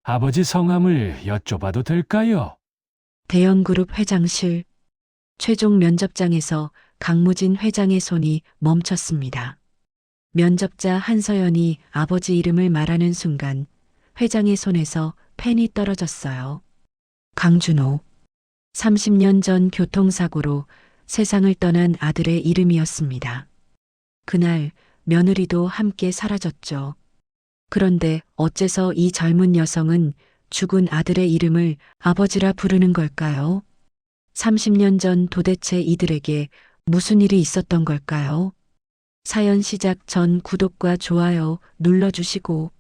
아버지 성함을 여쭤봐도 될까요? 대형그룹 회장실. 최종 면접장에서 강무진 회장의 손이 멈췄습니다. 면접자 한서연이 아버지 이름을 말하는 순간 회장의 손에서 펜이 떨어졌어요. 강준호. 30년 전 교통사고로 세상을 떠난 아들의 이름이었습니다. 그날 며느리도 함께 사라졌죠. 그런데 어째서 이 젊은 여성은 죽은 아들의 이름을 아버지라 부르는 걸까요? 30년 전 도대체 이들에게 무슨 일이 있었던 걸까요? 사연 시작 전 구독과 좋아요 눌러주시고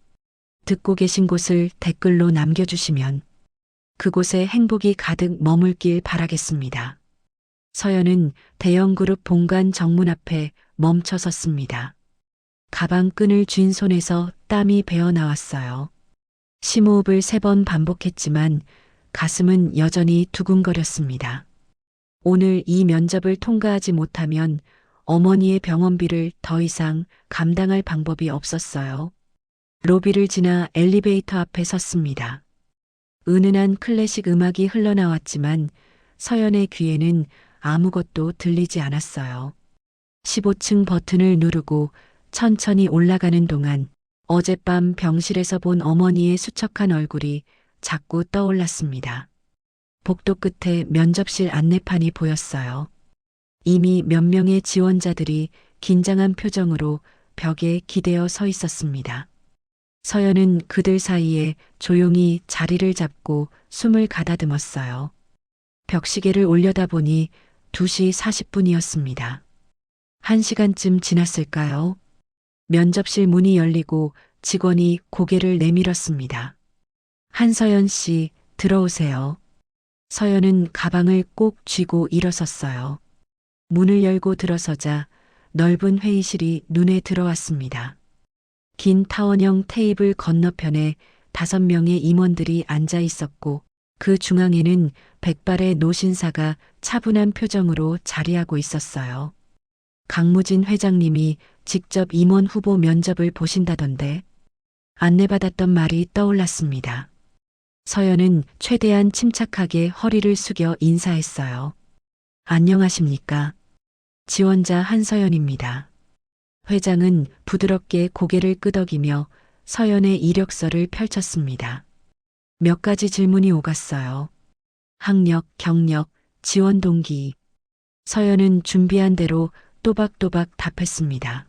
듣고 계신 곳을 댓글로 남겨주시면 그곳에 행복이 가득 머물길 바라겠습니다. 서연은 대형그룹 본관 정문 앞에 멈춰 섰습니다. 가방 끈을 쥔 손에서 땀이 배어 나왔어요. 심호흡을 3번 반복했지만 가슴은 여전히 두근거렸습니다. 오늘 이 면접을 통과하지 못하면 어머니의 병원비를 더 이상 감당할 방법이 없었어요. 로비를 지나 엘리베이터 앞에 섰습니다. 은은한 클래식 음악이 흘러나왔지만 서연의 귀에는 아무것도 들리지 않았어요. 15층 버튼을 누르고 천천히 올라가는 동안 어젯밤 병실에서 본 어머니의 수척한 얼굴이 자꾸 떠올랐습니다. 복도 끝에 면접실 안내판이 보였어요. 이미 몇 명의 지원자들이 긴장한 표정으로 벽에 기대어 서 있었습니다. 서연은 그들 사이에 조용히 자리를 잡고 숨을 가다듬었어요. 벽시계를 올려다보니 2시 40분이었습니다. 1시간쯤 지났을까요? 면접실 문이 열리고 직원이 고개를 내밀었습니다. 한서연 씨, 들어오세요. 서연은 가방을 꼭 쥐고 일어섰어요. 문을 열고 들어서자 넓은 회의실이 눈에 들어왔습니다. 긴 타원형 테이블 건너편에 5명의 임원들이 앉아 있었고 그 중앙에는 백발의 노신사가 차분한 표정으로 자리하고 있었어요. 강무진 회장님이 직접 임원 후보 면접을 보신다던데 안내받았던 말이 떠올랐습니다. 서연은 최대한 침착하게 허리를 숙여 인사했어요. 안녕하십니까? 지원자 한서연입니다. 회장은 부드럽게 고개를 끄덕이며 서연의 이력서를 펼쳤습니다. 몇 가지 질문이 오갔어요. 학력, 경력, 지원 동기. 서연은 준비한 대로 또박또박 답했습니다.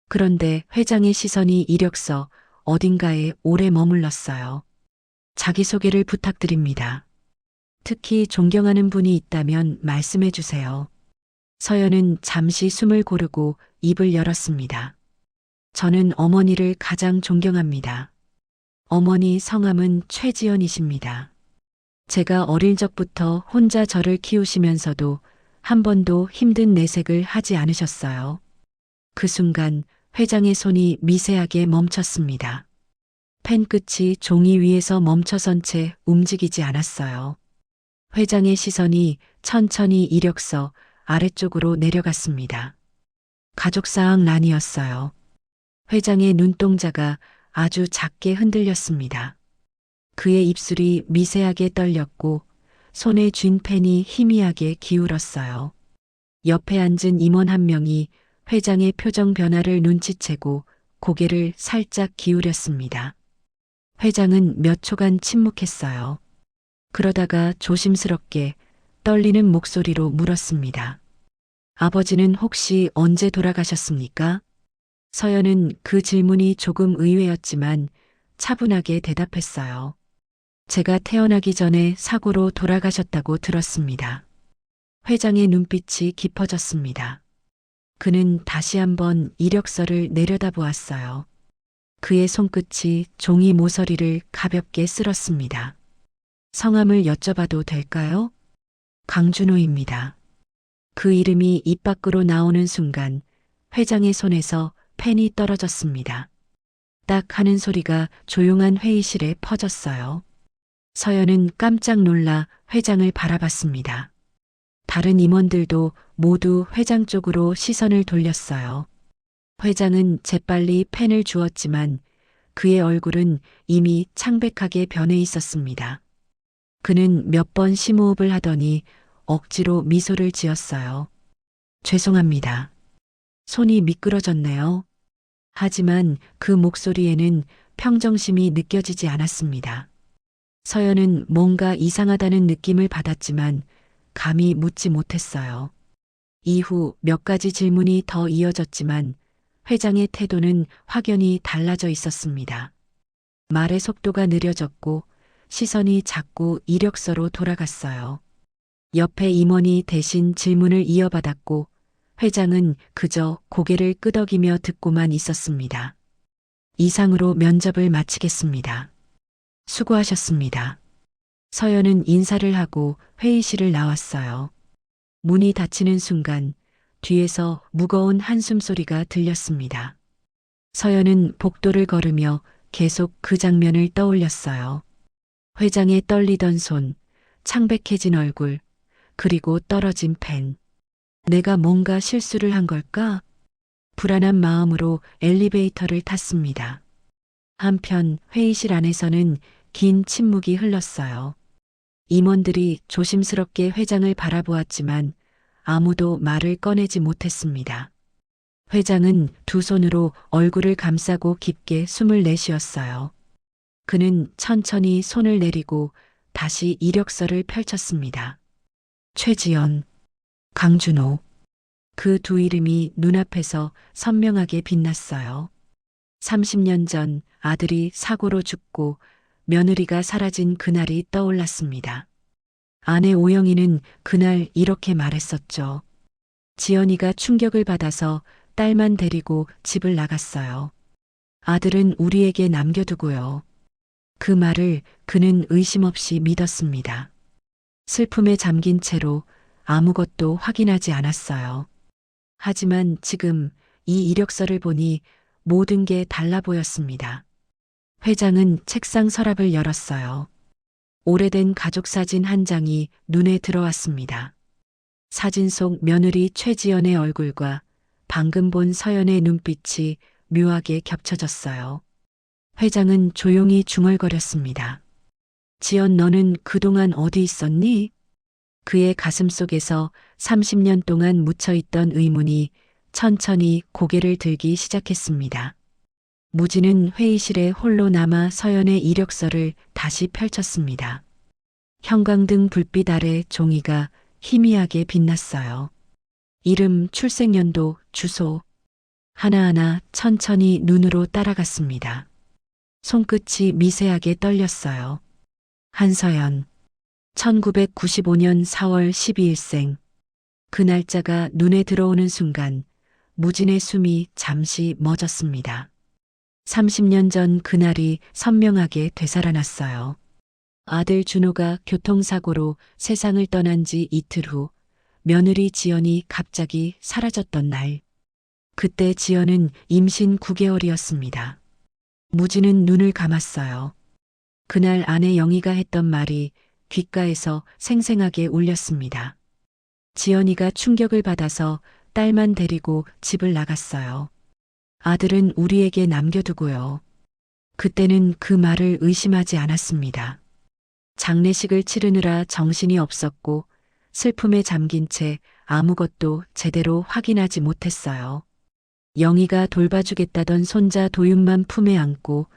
그런데 회장의 시선이 이력서 어딘가에 오래 머물렀어요. 자기소개를 부탁드립니다. 특히 존경하는 분이 있다면 말씀해 주세요. 서연은 잠시 숨을 고르고 입을 열었습니다. 저는 어머니를 가장 존경합니다. 어머니 성함은 최지연이십니다. 제가 어릴 적부터 혼자 저를 키우시면서도 한 번도 힘든 내색을 하지 않으셨어요. 그 순간 회장의 손이 미세하게 멈췄습니다. 펜 끝이 종이 위에서 멈춰선 채 움직이지 않았어요. 회장의 시선이 천천히 이력서 아래쪽으로 내려갔습니다. 가족사항 란이었어요. 회장의 눈동자가 아주 작게 흔들렸습니다. 그의 입술이 미세하게 떨렸고 손에 쥔 펜이 희미하게 기울었어요. 옆에 앉은 임원 한 명이 회장의 표정 변화를 눈치채고 고개를 살짝 기울였습니다. 회장은 몇 초간 침묵했어요. 그러다가 조심스럽게 떨리는 목소리로 물었습니다. 아버지는 혹시 언제 돌아가셨습니까? 서연은 그 질문이 조금 의외였지만 차분하게 대답했어요. 제가 태어나기 전에 사고로 돌아가셨다고 들었습니다. 회장의 눈빛이 깊어졌습니다. 그는 다시 한번 이력서를 내려다보았어요. 그의 손끝이 종이 모서리를 가볍게 쓸었습니다. 성함을 여쭤봐도 될까요? 강준호입니다. 그 이름이 입 밖으로 나오는 순간 회장의 손에서 펜이 떨어졌습니다. 딱 하는 소리가 조용한 회의실에 퍼졌어요. 서연은 깜짝 놀라 회장을 바라봤습니다. 다른 임원들도 모두 회장 쪽으로 시선을 돌렸어요. 회장은 재빨리 펜을 주었지만 그의 얼굴은 이미 창백하게 변해 있었습니다. 그는 몇 번 심호흡을 하더니 억지로 미소를 지었어요. 죄송합니다. 손이 미끄러졌네요. 하지만 그 목소리에는 평정심이 느껴지지 않았습니다. 서연은 뭔가 이상하다는 느낌을 받았지만 감히 묻지 못했어요. 이후 몇 가지 질문이 더 이어졌지만 회장의 태도는 확연히 달라져 있었습니다. 말의 속도가 느려졌고 시선이 자꾸 이력서로 돌아갔어요. 옆에 임원이 대신 질문을 이어받았고 회장은 그저 고개를 끄덕이며 듣고만 있었습니다. 이상으로 면접을 마치겠습니다. 수고하셨습니다. 서연은 인사를 하고 회의실을 나왔어요. 문이 닫히는 순간 뒤에서 무거운 한숨 소리가 들렸습니다. 서연은 복도를 걸으며 계속 그 장면을 떠올렸어요. 회장의 떨리던 손, 창백해진 얼굴, 그리고 떨어진 펜. 내가 뭔가 실수를 한 걸까? 불안한 마음으로 엘리베이터를 탔습니다. 한편 회의실 안에서는 긴 침묵이 흘렀어요. 임원들이 조심스럽게 회장을 바라보았지만 아무도 말을 꺼내지 못했습니다. 회장은 두 손으로 얼굴을 감싸고 깊게 숨을 내쉬었어요. 그는 천천히 손을 내리고 다시 이력서를 펼쳤습니다. 최지연, 강준호. 그 두 이름이 눈앞에서 선명하게 빛났어요. 30년 전 아들이 사고로 죽고 며느리가 사라진 그날이 떠올랐습니다. 아내 오영이는 그날 이렇게 말했었죠. 지연이가 충격을 받아서 딸만 데리고 집을 나갔어요. 아들은 우리에게 남겨두고요. 그 말을 그는 의심 없이 믿었습니다. 슬픔에 잠긴 채로 아무것도 확인하지 않았어요. 하지만 지금 이 이력서를 보니 모든 게 달라 보였습니다. 회장은 책상 서랍을 열었어요. 오래된 가족 사진 한 장이 눈에 들어왔습니다. 사진 속 며느리 최지연의 얼굴과 방금 본 서연의 눈빛이 묘하게 겹쳐졌어요. 회장은 조용히 중얼거렸습니다. 지연, 너는 그동안 어디 있었니? 그의 가슴 속에서 30년 동안 묻혀있던 의문이 천천히 고개를 들기 시작했습니다. 무진은 회의실에 홀로 남아 서연의 이력서를 다시 펼쳤습니다. 형광등 불빛 아래 종이가 희미하게 빛났어요. 이름, 출생연도, 주소. 하나하나 천천히 눈으로 따라갔습니다. 손끝이 미세하게 떨렸어요. 한서연, 1995년 4월 12일생. 그 날짜가 눈에 들어오는 순간 무진의 숨이 잠시 멎었습니다. 30년 전 그날이 선명하게 되살아났어요. 아들 준호가 교통사고로 세상을 떠난 지 이틀 후 며느리 지연이 갑자기 사라졌던 날. 그때 지연은 임신 9개월이었습니다. 무진은 눈을 감았어요. 그날 아내 영희가 했던 말이 귓가에서 생생하게 울렸습니다. 지연이가 충격을 받아서 딸만 데리고 집을 나갔어요. 아들은 우리에게 남겨두고요. 그때는 그 말을 의심하지 않았습니다. 장례식을 치르느라 정신이 없었고 슬픔에 잠긴 채 아무것도 제대로 확인하지 못했어요. 영희가 돌봐주겠다던 손자 도윤만 품에 안고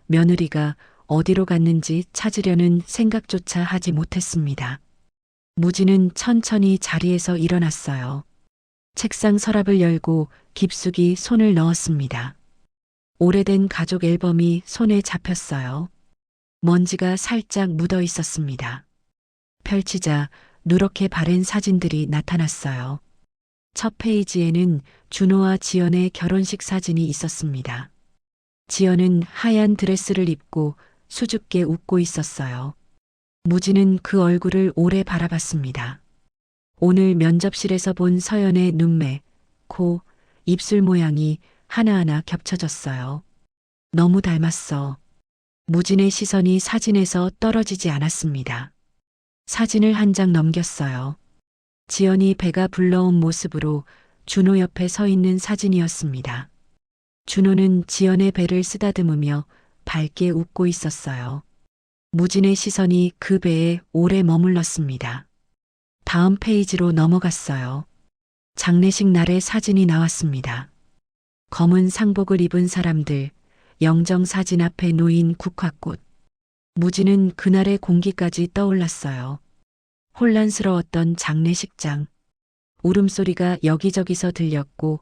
며느리가 어디로 갔는지 찾으려는 생각조차 하지 못했습니다. 무진은 천천히 자리에서 일어났어요. 책상 서랍을 열고 깊숙이 손을 넣었습니다. 오래된 가족 앨범이 손에 잡혔어요. 먼지가 살짝 묻어 있었습니다. 펼치자 누렇게 바랜 사진들이 나타났어요. 첫 페이지에는 준호와 지연의 결혼식 사진이 있었습니다. 지연은 하얀 드레스를 입고 수줍게 웃고 있었어요. 무진은 그 얼굴을 오래 바라봤습니다. 오늘 면접실에서 본 서연의 눈매, 코, 입술 모양이 하나하나 겹쳐졌어요. 너무 닮았어. 무진의 시선이 사진에서 떨어지지 않았습니다. 사진을 한 장 넘겼어요. 지연이 배가 불러온 모습으로 준호 옆에 서 있는 사진이었습니다. 준호는 지연의 배를 쓰다듬으며 밝게 웃고 있었어요. 무진의 시선이 그 배에 오래 머물렀습니다. 다음 페이지로 넘어갔어요. 장례식 날의 사진이 나왔습니다. 검은 상복을 입은 사람들, 영정 사진 앞에 놓인 국화꽃. 무진은 그날의 공기까지 떠올랐어요. 혼란스러웠던 장례식장. 울음소리가 여기저기서 들렸고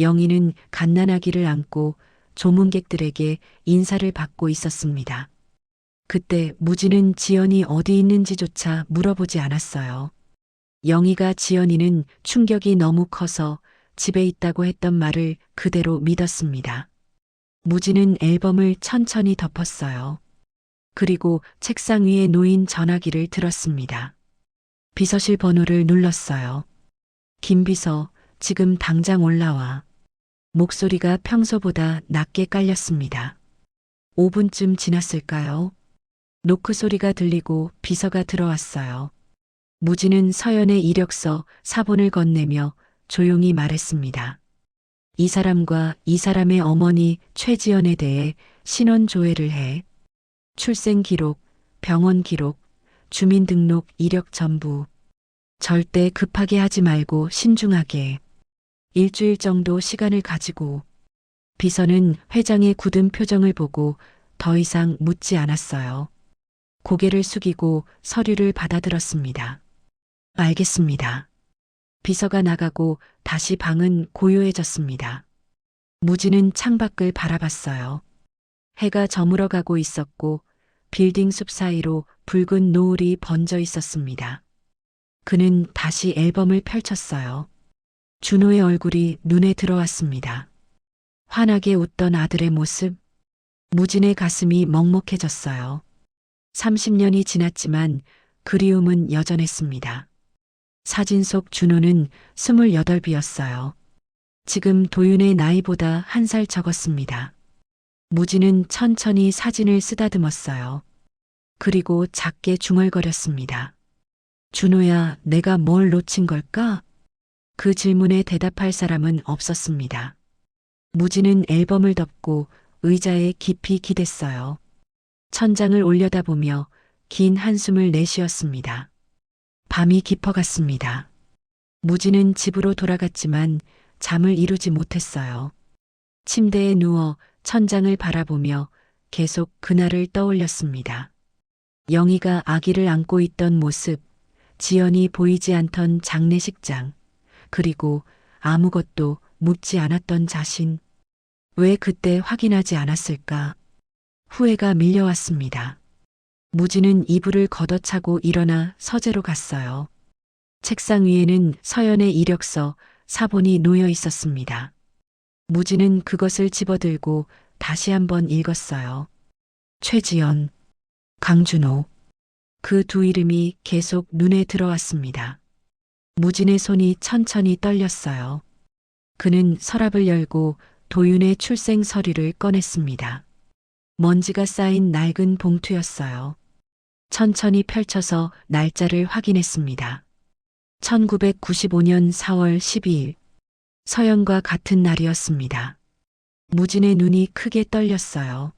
영희는 갓난아기를 안고 조문객들에게 인사를 받고 있었습니다. 그때 무진은 지연이 어디 있는지조차 물어보지 않았어요. 영희가 지연이는 충격이 너무 커서 집에 있다고 했던 말을 그대로 믿었습니다. 무진은 앨범을 천천히 덮었어요. 그리고 책상 위에 놓인 전화기를 들었습니다. 비서실 번호를 눌렀어요. 김 비서, 지금 당장 올라와. 목소리가 평소보다 낮게 깔렸습니다. 5분쯤 지났을까요? 노크 소리가 들리고 비서가 들어왔어요. 무진은 서연의 이력서 사본을 건네며 조용히 말했습니다. 이 사람과 이 사람의 어머니 최지연에 대해 신원 조회를 해. 출생 기록, 병원 기록, 주민등록 이력 전부. 절대 급하게 하지 말고 신중하게. 일주일 정도 시간을 가지고. 비서는 회장의 굳은 표정을 보고 더 이상 묻지 않았어요. 고개를 숙이고 서류를 받아들었습니다. 알겠습니다. 비서가 나가고 다시 방은 고요해졌습니다. 무진은 창밖을 바라봤어요. 해가 저물어가고 있었고 빌딩 숲 사이로 붉은 노을이 번져 있었습니다. 그는 다시 앨범을 펼쳤어요. 준호의 얼굴이 눈에 들어왔습니다. 환하게 웃던 아들의 모습. 무진의 가슴이 먹먹해졌어요. 30년이 지났지만 그리움은 여전했습니다. 사진 속 준호는 28이었어요. 지금 도윤의 나이보다 1살 적었습니다. 무진은 천천히 사진을 쓰다듬었어요. 그리고 작게 중얼거렸습니다. 준호야, 내가 뭘 놓친 걸까? 그 질문에 대답할 사람은 없었습니다. 무진은 앨범을 덮고 의자에 깊이 기댔어요. 천장을 올려다보며 긴 한숨을 내쉬었습니다. 밤이 깊어갔습니다. 무진은 집으로 돌아갔지만 잠을 이루지 못했어요. 침대에 누워 천장을 바라보며 계속 그날을 떠올렸습니다. 영희가 아기를 안고 있던 모습, 지연이 보이지 않던 장례식장, 그리고 아무것도 묻지 않았던 자신. 왜 그때 확인하지 않았을까? 후회가 밀려왔습니다. 무진은 이불을 걷어차고 일어나 서재로 갔어요. 책상 위에는 서연의 이력서, 사본이 놓여 있었습니다. 무진은 그것을 집어들고 다시 한번 읽었어요. 최지연, 강준호. 그 두 이름이 계속 눈에 들어왔습니다. 무진의 손이 천천히 떨렸어요. 그는 서랍을 열고 도윤의 출생 서류를 꺼냈습니다. 먼지가 쌓인 낡은 봉투였어요. 천천히 펼쳐서 날짜를 확인했습니다. 1995년 4월 12일. 서연과 같은 날이었습니다. 무진의 눈이 크게 떨렸어요.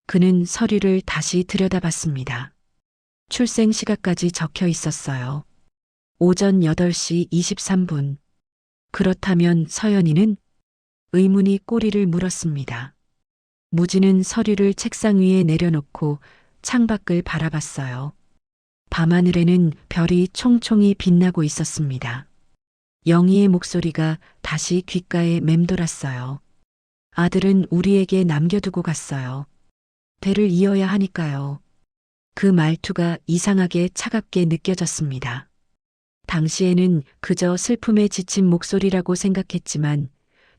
그는 서류를 다시 들여다봤습니다. 출생 시각까지 적혀 있었어요. 오전 8시 23분. 그렇다면 서연이는? 의문이 꼬리를 물었습니다. 무진은 서류를 책상 위에 내려놓고 창밖을 바라봤어요. 밤하늘에는 별이 총총히 빛나고 있었습니다. 영희의 목소리가 다시 귓가에 맴돌았어요. 아들은 우리에게 남겨두고 갔어요. 대를 이어야 하니까요. 그 말투가 이상하게 차갑게 느껴졌습니다. 당시에는 그저 슬픔에 지친 목소리라고 생각했지만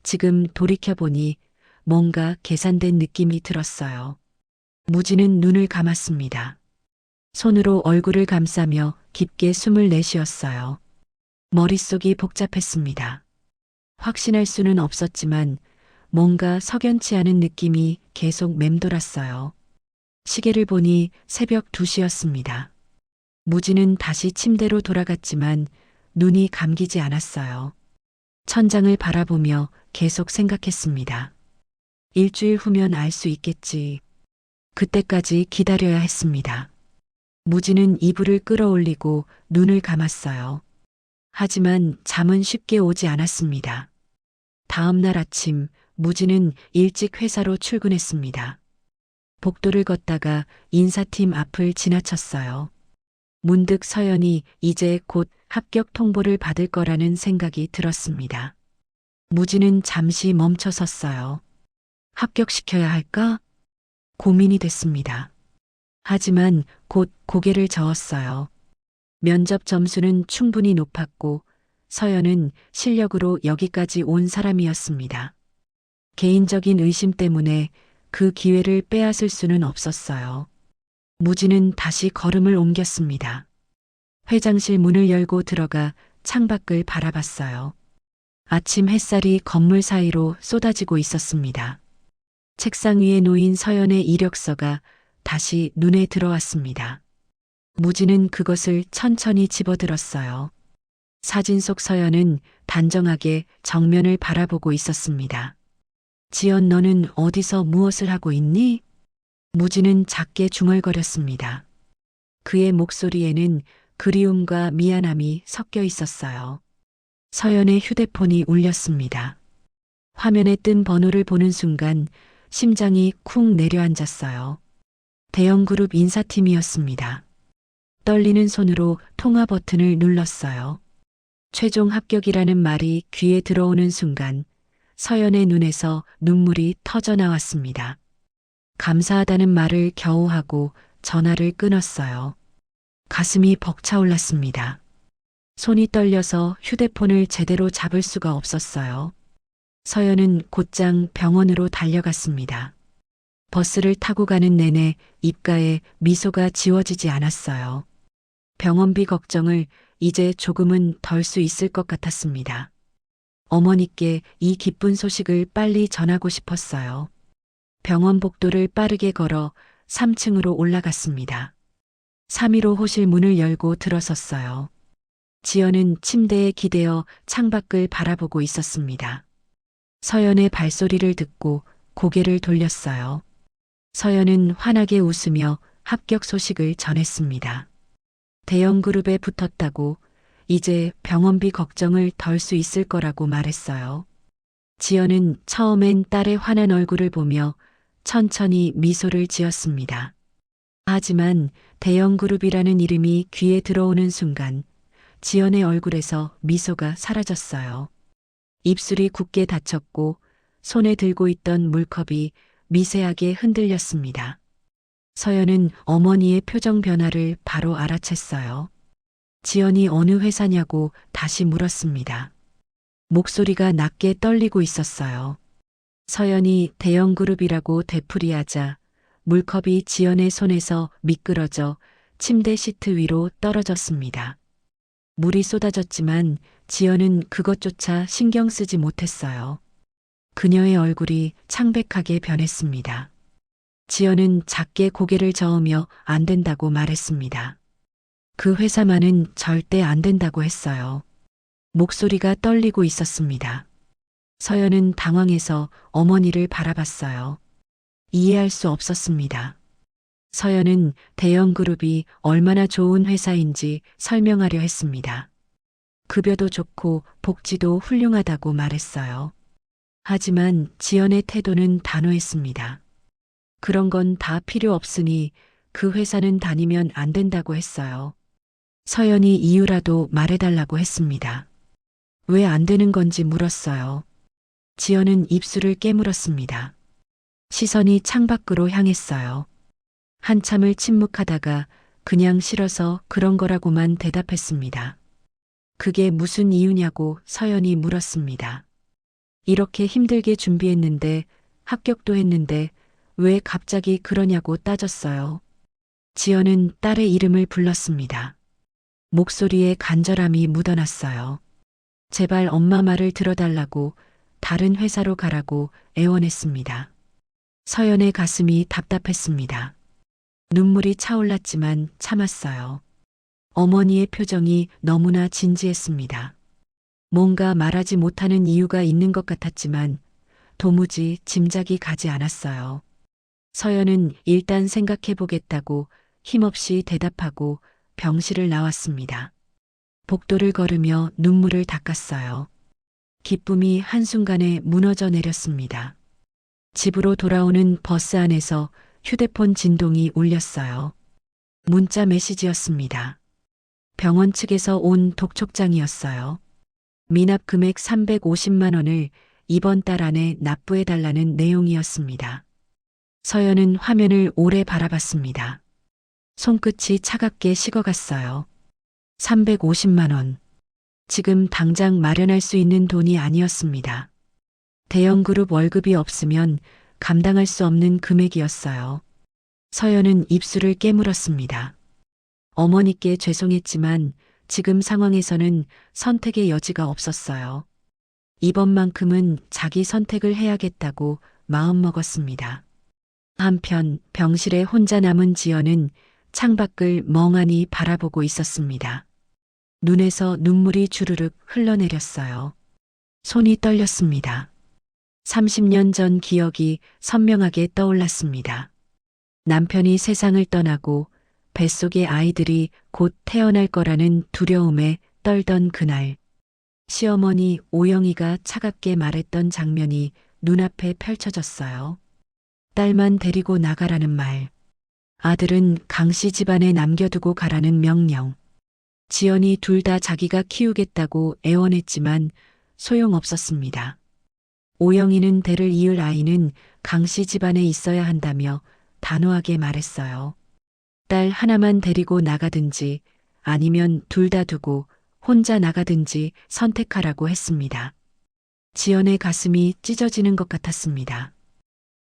지금 돌이켜보니 뭔가 계산된 느낌이 들었어요. 무진은 눈을 감았습니다. 손으로 얼굴을 감싸며 깊게 숨을 내쉬었어요. 머릿속이 복잡했습니다. 확신할 수는 없었지만 뭔가 석연치 않은 느낌이 계속 맴돌았어요. 시계를 보니 새벽 2시였습니다. 무진은 다시 침대로 돌아갔지만 눈이 감기지 않았어요. 천장을 바라보며 계속 생각했습니다. 일주일 후면 알 수 있겠지. 그때까지 기다려야 했습니다. 무진은 이불을 끌어올리고 눈을 감았어요. 하지만 잠은 쉽게 오지 않았습니다. 다음 날 아침 무진은 일찍 회사로 출근했습니다. 복도를 걷다가 인사팀 앞을 지나쳤어요. 문득 서연이 이제 곧 합격 통보를 받을 거라는 생각이 들었습니다. 무진은 잠시 멈춰 섰어요. 합격시켜야 할까? 고민이 됐습니다. 하지만 곧 고개를 저었어요. 면접 점수는 충분히 높았고 서연은 실력으로 여기까지 온 사람이었습니다. 개인적인 의심 때문에 그 기회를 빼앗을 수는 없었어요. 무진은 다시 걸음을 옮겼습니다. 회장실 문을 열고 들어가 창밖을 바라봤어요. 아침 햇살이 건물 사이로 쏟아지고 있었습니다. 책상 위에 놓인 서연의 이력서가 다시 눈에 들어왔습니다. 무진은 그것을 천천히 집어들었어요. 사진 속 서연은 단정하게 정면을 바라보고 있었습니다. 지연, 너는 어디서 무엇을 하고 있니? 무진은 작게 중얼거렸습니다. 그의 목소리에는 그리움과 미안함이 섞여 있었어요. 서연의 휴대폰이 울렸습니다. 화면에 뜬 번호를 보는 순간 심장이 쿵 내려앉았어요. 대형그룹 인사팀이었습니다. 떨리는 손으로 통화 버튼을 눌렀어요. 최종 합격이라는 말이 귀에 들어오는 순간 서연의 눈에서 눈물이 터져 나왔습니다. 감사하다는 말을 겨우 하고 전화를 끊었어요. 가슴이 벅차올랐습니다. 손이 떨려서 휴대폰을 제대로 잡을 수가 없었어요. 서연은 곧장 병원으로 달려갔습니다. 버스를 타고 가는 내내 입가에 미소가 지워지지 않았어요. 병원비 걱정을 이제 조금은 덜 수 있을 것 같았습니다. 어머니께 이 기쁜 소식을 빨리 전하고 싶었어요. 병원 복도를 빠르게 걸어 3층으로 올라갔습니다. 315 호실 문을 열고 들어섰어요. 지연은 침대에 기대어 창밖을 바라보고 있었습니다. 서연의 발소리를 듣고 고개를 돌렸어요. 서연은 환하게 웃으며 합격 소식을 전했습니다. 대형 그룹에 붙었다고 이제 병원비 걱정을 덜 수 있을 거라고 말했어요. 지연은 처음엔 딸의 환한 얼굴을 보며 천천히 미소를 지었습니다. 하지만 대형 그룹이라는 이름이 귀에 들어오는 순간 지연의 얼굴에서 미소가 사라졌어요. 입술이 굳게 닫혔고 손에 들고 있던 물컵이 미세하게 흔들렸습니다. 서연은 어머니의 표정 변화를 바로 알아챘어요. 지연이 어느 회사냐고 다시 물었습니다. 목소리가 낮게 떨리고 있었어요. 서연이 대형 그룹이라고 되풀이하자 물컵이 지연의 손에서 미끄러져 침대 시트 위로 떨어졌습니다. 물이 쏟아졌지만 지연은 그것조차 신경 쓰지 못했어요. 그녀의 얼굴이 창백하게 변했습니다. 지연은 작게 고개를 저으며 안 된다고 말했습니다. 그 회사만은 절대 안 된다고 했어요. 목소리가 떨리고 있었습니다. 서연은 당황해서 어머니를 바라봤어요. 이해할 수 없었습니다. 서연은 대형 그룹이 얼마나 좋은 회사인지 설명하려 했습니다. 급여도 좋고 복지도 훌륭하다고 말했어요. 하지만 지연의 태도는 단호했습니다. 그런 건 다 필요 없으니 그 회사는 다니면 안 된다고 했어요. 서연이 이유라도 말해달라고 했습니다. 왜 안 되는 건지 물었어요. 지연은 입술을 깨물었습니다. 시선이 창밖으로 향했어요. 한참을 침묵하다가 그냥 싫어서 그런 거라고만 대답했습니다. 그게 무슨 이유냐고 서연이 물었습니다. 이렇게 힘들게 준비했는데 합격도 했는데 왜 갑자기 그러냐고 따졌어요. 지연은 딸의 이름을 불렀습니다. 목소리에 간절함이 묻어났어요. 제발 엄마 말을 들어달라고, 다른 회사로 가라고 애원했습니다. 서연의 가슴이 답답했습니다. 눈물이 차올랐지만 참았어요. 어머니의 표정이 너무나 진지했습니다. 뭔가 말하지 못하는 이유가 있는 것 같았지만 도무지 짐작이 가지 않았어요. 서연은 일단 생각해보겠다고 힘없이 대답하고 병실을 나왔습니다. 복도를 걸으며 눈물을 닦았어요. 기쁨이 한순간에 무너져 내렸습니다. 집으로 돌아오는 버스 안에서 휴대폰 진동이 울렸어요. 문자 메시지였습니다. 병원 측에서 온 독촉장이었어요. 미납 금액 350만 원을 이번 달 안에 납부해달라는 내용이었습니다. 서연은 화면을 오래 바라봤습니다. 손끝이 차갑게 식어갔어요. 350만 원. 지금 당장 마련할 수 있는 돈이 아니었습니다. 대형그룹 월급이 없으면 감당할 수 없는 금액이었어요. 서연은 입술을 깨물었습니다. 어머니께 죄송했지만 지금 상황에서는 선택의 여지가 없었어요. 이번만큼은 자기 선택을 해야겠다고 마음먹었습니다. 한편 병실에 혼자 남은 지연은 창밖을 멍하니 바라보고 있었습니다. 눈에서 눈물이 주르륵 흘러내렸어요. 손이 떨렸습니다. 30년 전 기억이 선명하게 떠올랐습니다. 남편이 세상을 떠나고 뱃속의 아이들이 곧 태어날 거라는 두려움에 떨던 그날. 시어머니 오영이가 차갑게 말했던 장면이 눈앞에 펼쳐졌어요. 딸만 데리고 나가라는 말. 아들은 강씨 집안에 남겨두고 가라는 명령. 지연이 둘 다 자기가 키우겠다고 애원했지만 소용없었습니다. 오영이는 대를 이을 아이는 강씨 집안에 있어야 한다며 단호하게 말했어요. 딸 하나만 데리고 나가든지 아니면 둘 다 두고 혼자 나가든지 선택하라고 했습니다. 지연의 가슴이 찢어지는 것 같았습니다.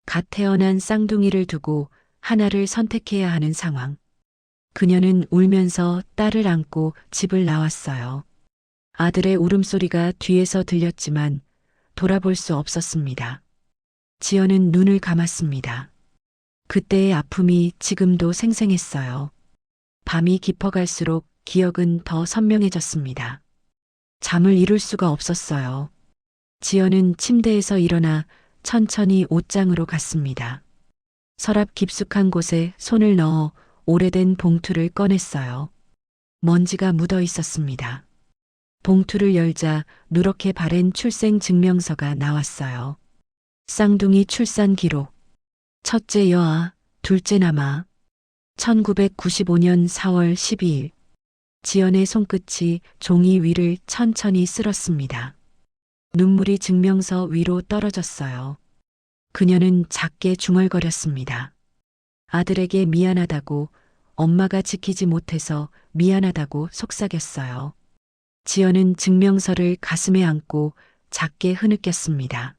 갓 태어난 쌍둥이를 두고 하나를 선택해야 하는 상황. 그녀는 울면서 딸을 안고 집을 나왔어요. 아들의 울음소리가 뒤에서 들렸지만 돌아볼 수 없었습니다. 지연은 눈을 감았습니다. 그때의 아픔이 지금도 생생했어요. 밤이 깊어갈수록 기억은 더 선명해졌습니다. 잠을 이룰 수가 없었어요. 지연은 침대에서 일어나 천천히 옷장으로 갔습니다. 서랍 깊숙한 곳에 손을 넣어 오래된 봉투를 꺼냈어요. 먼지가 묻어 있었습니다. 봉투를 열자 누렇게 바랜 출생 증명서가 나왔어요. 쌍둥이 출산 기록. 첫째 여아, 둘째 남아. 1995년 4월 12일. 지연의 손끝이 종이 위를 천천히 쓸었습니다. 눈물이 증명서 위로 떨어졌어요. 그녀는 작게 중얼거렸습니다. 아들에게 미안하다고, 엄마가 지키지 못해서 미안하다고 속삭였어요. 지연은 증명서를 가슴에 안고 작게 흐느꼈습니다.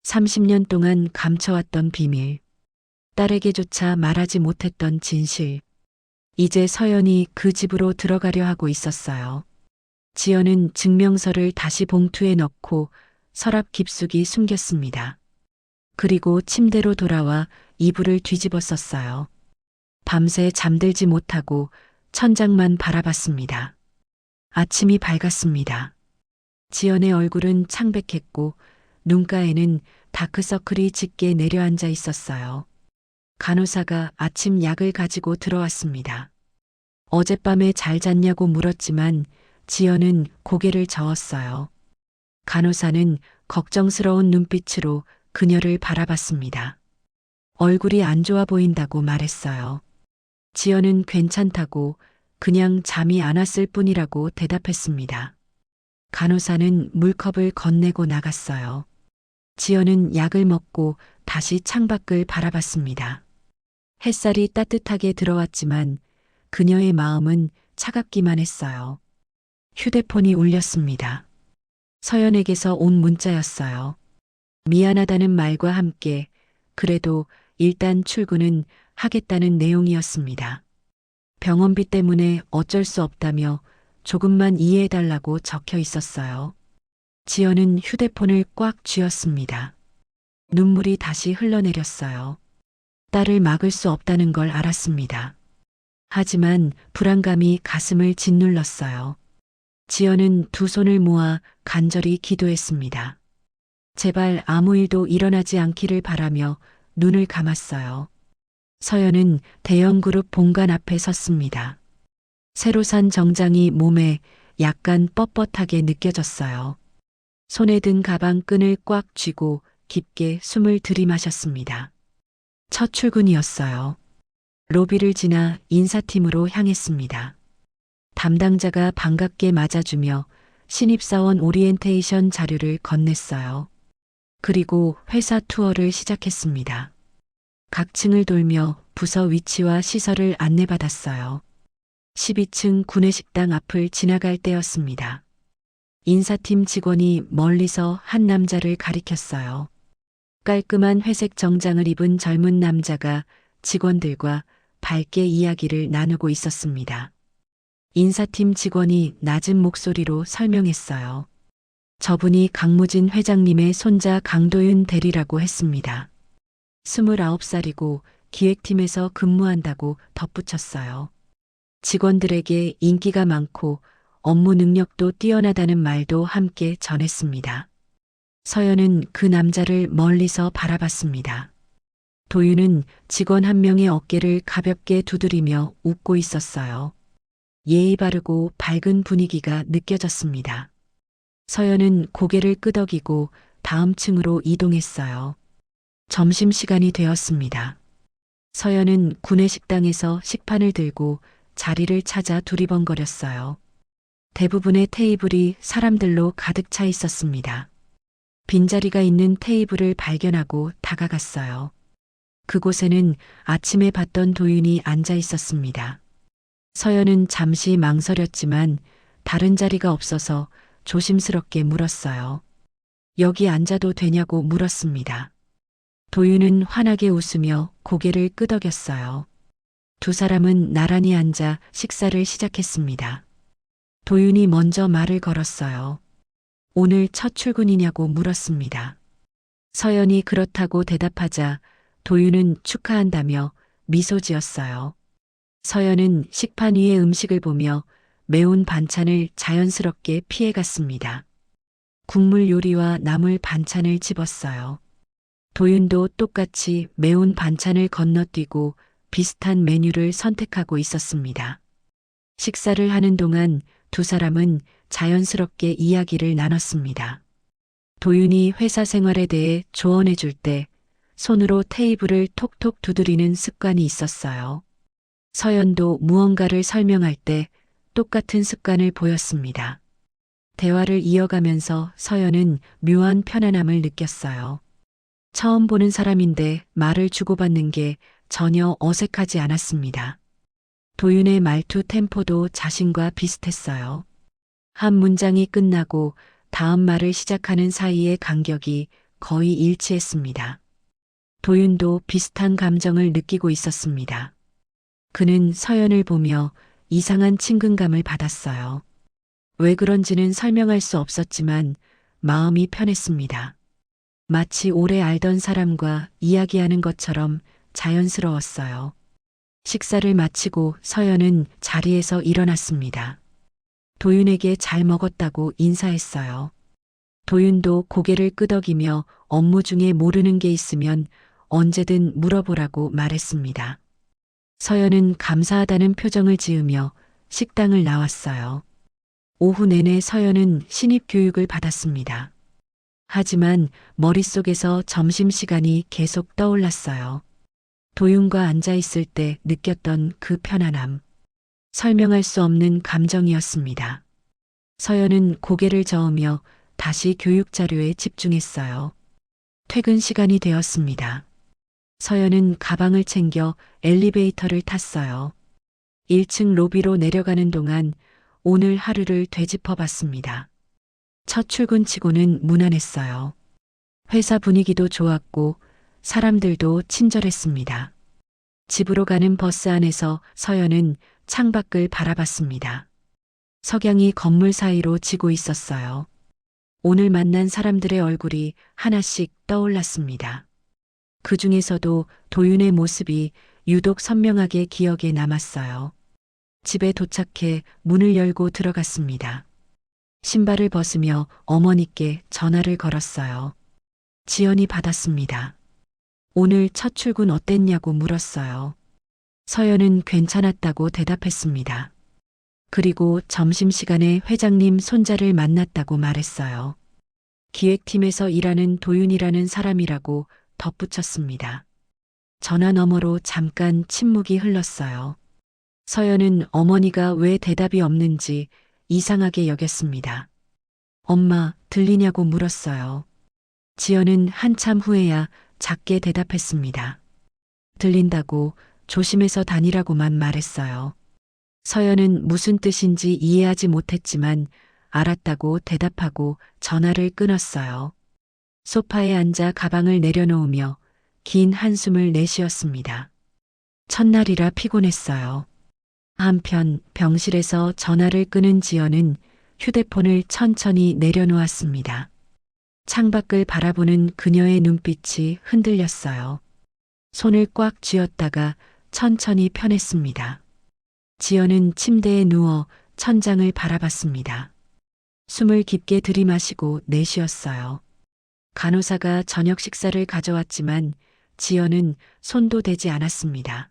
30년 동안 감춰왔던 비밀, 딸에게조차 말하지 못했던 진실. 이제 서연이 그 집으로 들어가려 하고 있었어요. 지연은 증명서를 다시 봉투에 넣고 서랍 깊숙이 숨겼습니다. 그리고 침대로 돌아와 이불을 뒤집어 썼어요. 밤새 잠들지 못하고 천장만 바라봤습니다. 아침이 밝았습니다. 지연의 얼굴은 창백했고 눈가에는 다크서클이 짙게 내려앉아 있었어요. 간호사가 아침 약을 가지고 들어왔습니다. 어젯밤에 잘 잤냐고 물었지만 지연은 고개를 저었어요. 간호사는 걱정스러운 눈빛으로 그녀를 바라봤습니다. 얼굴이 안 좋아 보인다고 말했어요. 지연은 괜찮다고 그냥 잠이 안 왔을 뿐이라고 대답했습니다. 간호사는 물컵을 건네고 나갔어요. 지연은 약을 먹고 다시 창밖을 바라봤습니다. 햇살이 따뜻하게 들어왔지만 그녀의 마음은 차갑기만 했어요. 휴대폰이 울렸습니다. 서연에게서 온 문자였어요. 미안하다는 말과 함께 그래도 일단 출근은 하겠다는 내용이었습니다. 병원비 때문에 어쩔 수 없다며 조금만 이해해달라고 적혀 있었어요. 지연은 휴대폰을 꽉 쥐었습니다. 눈물이 다시 흘러내렸어요. 딸을 막을 수 없다는 걸 알았습니다. 하지만 불안감이 가슴을 짓눌렀어요. 지연은 두 손을 모아 간절히 기도했습니다. 제발 아무 일도 일어나지 않기를 바라며 눈을 감았어요. 서연은 대형 그룹 본관 앞에 섰습니다. 새로 산 정장이 몸에 약간 뻣뻣하게 느껴졌어요. 손에 든 가방 끈을 꽉 쥐고 깊게 숨을 들이마셨습니다. 첫 출근이었어요. 로비를 지나 인사팀으로 향했습니다. 담당자가 반갑게 맞아주며 신입사원 오리엔테이션 자료를 건넸어요. 그리고 회사 투어를 시작했습니다. 각 층을 돌며 부서 위치와 시설을 안내받았어요. 12층 구내식당 앞을 지나갈 때였습니다. 인사팀 직원이 멀리서 한 남자를 가리켰어요. 깔끔한 회색 정장을 입은 젊은 남자가 직원들과 밝게 이야기를 나누고 있었습니다. 인사팀 직원이 낮은 목소리로 설명했어요. 저분이 강무진 회장님의 손자 강도윤 대리라고 했습니다. 29살이고 기획팀에서 근무한다고 덧붙였어요. 직원들에게 인기가 많고 업무 능력도 뛰어나다는 말도 함께 전했습니다. 서연은 그 남자를 멀리서 바라봤습니다. 도윤은 직원 한 명의 어깨를 가볍게 두드리며 웃고 있었어요. 예의 바르고 밝은 분위기가 느껴졌습니다. 서연은 고개를 끄덕이고 다음 층으로 이동했어요. 점심시간이 되었습니다. 서연은 구내식당에서 식판을 들고 자리를 찾아 두리번거렸어요. 대부분의 테이블이 사람들로 가득 차 있었습니다. 빈자리가 있는 테이블을 발견하고 다가갔어요. 그곳에는 아침에 봤던 도윤이 앉아 있었습니다. 서연은 잠시 망설였지만 다른 자리가 없어서 조심스럽게 물었어요. 여기 앉아도 되냐고 물었습니다. 도윤은 환하게 웃으며 고개를 끄덕였어요. 두 사람은 나란히 앉아 식사를 시작했습니다. 도윤이 먼저 말을 걸었어요. 오늘 첫 출근이냐고 물었습니다. 서연이 그렇다고 대답하자 도윤은 축하한다며 미소 지었어요. 서연은 식판 위의 음식을 보며 매운 반찬을 자연스럽게 피해갔습니다. 국물 요리와 나물 반찬을 집었어요. 도윤도 똑같이 매운 반찬을 건너뛰고 비슷한 메뉴를 선택하고 있었습니다. 식사를 하는 동안 두 사람은 자연스럽게 이야기를 나눴습니다. 도윤이 회사 생활에 대해 조언해 줄 때 손으로 테이블을 톡톡 두드리는 습관이 있었어요. 서연도 무언가를 설명할 때 똑같은 습관을 보였습니다. 대화를 이어가면서 서연은 묘한 편안함을 느꼈어요. 처음 보는 사람인데 말을 주고받는 게 전혀 어색하지 않았습니다. 도윤의 말투 템포도 자신과 비슷했어요. 한 문장이 끝나고 다음 말을 시작하는 사이의 간격이 거의 일치했습니다. 도윤도 비슷한 감정을 느끼고 있었습니다. 그는 서연을 보며 이상한 친근감을 받았어요. 왜 그런지는 설명할 수 없었지만 마음이 편했습니다. 마치 오래 알던 사람과 이야기하는 것처럼 자연스러웠어요. 식사를 마치고 서연은 자리에서 일어났습니다. 도윤에게 잘 먹었다고 인사했어요. 도윤도 고개를 끄덕이며 업무 중에 모르는 게 있으면 언제든 물어보라고 말했습니다. 서연은 감사하다는 표정을 지으며 식당을 나왔어요. 오후 내내 서연은 신입 교육을 받았습니다. 하지만 머릿속에서 점심시간이 계속 떠올랐어요. 도윤과 앉아 있을 때 느꼈던 그 편안함. 설명할 수 없는 감정이었습니다. 서연은 고개를 저으며 다시 교육 자료에 집중했어요. 퇴근 시간이 되었습니다. 서연은 가방을 챙겨 엘리베이터를 탔어요. 1층 로비로 내려가는 동안 오늘 하루를 되짚어 봤습니다. 첫 출근치고는 무난했어요. 회사 분위기도 좋았고 사람들도 친절했습니다. 집으로 가는 버스 안에서 서연은 창밖을 바라봤습니다. 석양이 건물 사이로 지고 있었어요. 오늘 만난 사람들의 얼굴이 하나씩 떠올랐습니다. 그 중에서도 도윤의 모습이 유독 선명하게 기억에 남았어요. 집에 도착해 문을 열고 들어갔습니다. 신발을 벗으며 어머니께 전화를 걸었어요. 지연이 받았습니다. 오늘 첫 출근 어땠냐고 물었어요. 서연은 괜찮았다고 대답했습니다. 그리고 점심시간에 회장님 손자를 만났다고 말했어요. 기획팀에서 일하는 도윤이라는 사람이라고 덧붙였습니다. 전화 너머로 잠깐 침묵이 흘렀어요. 서연은 어머니가 왜 대답이 없는지 이상하게 여겼습니다. 엄마, 들리냐고 물었어요. 지연은 한참 후에야 작게 대답했습니다. 들린다고, 조심해서 다니라고만 말했어요. 서연은 무슨 뜻인지 이해하지 못했지만 알았다고 대답하고 전화를 끊었어요. 소파에 앉아 가방을 내려놓으며 긴 한숨을 내쉬었습니다. 첫날이라 피곤했어요. 한편 병실에서 전화를 끊은 지연은 휴대폰을 천천히 내려놓았습니다. 창밖을 바라보는 그녀의 눈빛이 흔들렸어요. 손을 꽉 쥐었다가 천천히 펴냈습니다. 지연은 침대에 누워 천장을 바라봤습니다. 숨을 깊게 들이마시고 내쉬었어요. 간호사가 저녁 식사를 가져왔지만 지연은 손도 대지 않았습니다.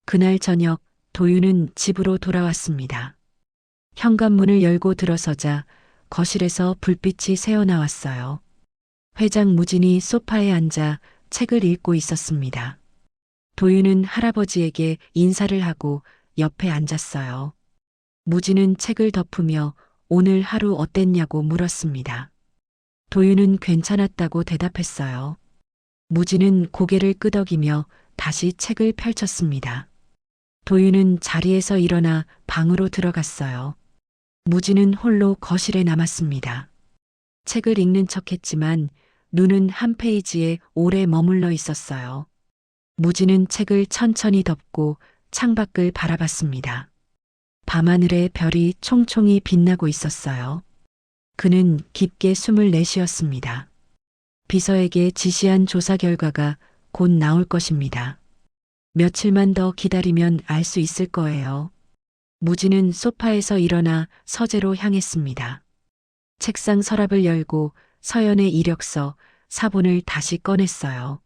그날 저녁 도윤은 집으로 돌아왔습니다. 현관문을 열고 들어서자 거실에서 불빛이 새어나왔어요. 회장 무진이 소파에 앉아 책을 읽고 있었습니다. 도윤은 할아버지에게 인사를 하고 옆에 앉았어요. 무진은 책을 덮으며 오늘 하루 어땠냐고 물었습니다. 도윤은 괜찮았다고 대답했어요. 무진은 고개를 끄덕이며 다시 책을 펼쳤습니다. 도윤은 자리에서 일어나 방으로 들어갔어요. 무진은 홀로 거실에 남았습니다. 책을 읽는 척했지만 눈은 한 페이지에 오래 머물러 있었어요. 무진은 책을 천천히 덮고 창밖을 바라봤습니다. 밤하늘에 별이 총총히 빛나고 있었어요. 그는 깊게 숨을 내쉬었습니다. 비서에게 지시한 조사 결과가 곧 나올 것입니다. 며칠만 더 기다리면 알 수 있을 거예요. 무진은 소파에서 일어나 서재로 향했습니다. 책상 서랍을 열고 서연의 이력서, 사본을 다시 꺼냈어요.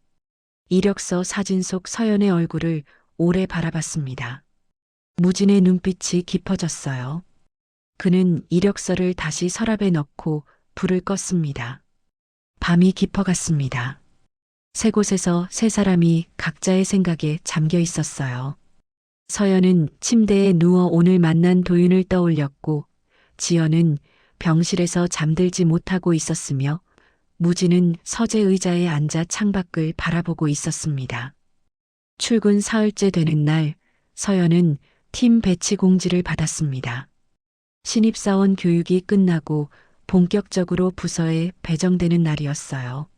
이력서 사진 속 서연의 얼굴을 오래 바라봤습니다. 무진의 눈빛이 깊어졌어요. 그는 이력서를 다시 서랍에 넣고 불을 껐습니다. 밤이 깊어갔습니다. 세 곳에서 세 사람이 각자의 생각에 잠겨 있었어요. 서연은 침대에 누워 오늘 만난 도윤을 떠올렸고, 지연은 병실에서 잠들지 못하고 있었으며, 무진은 서재 의자에 앉아 창밖을 바라보고 있었습니다. 출근 사흘째 되는 날, 서연은 팀 배치 공지를 받았습니다. 신입사원 교육이 끝나고 본격적으로 부서에 배정되는 날이었어요.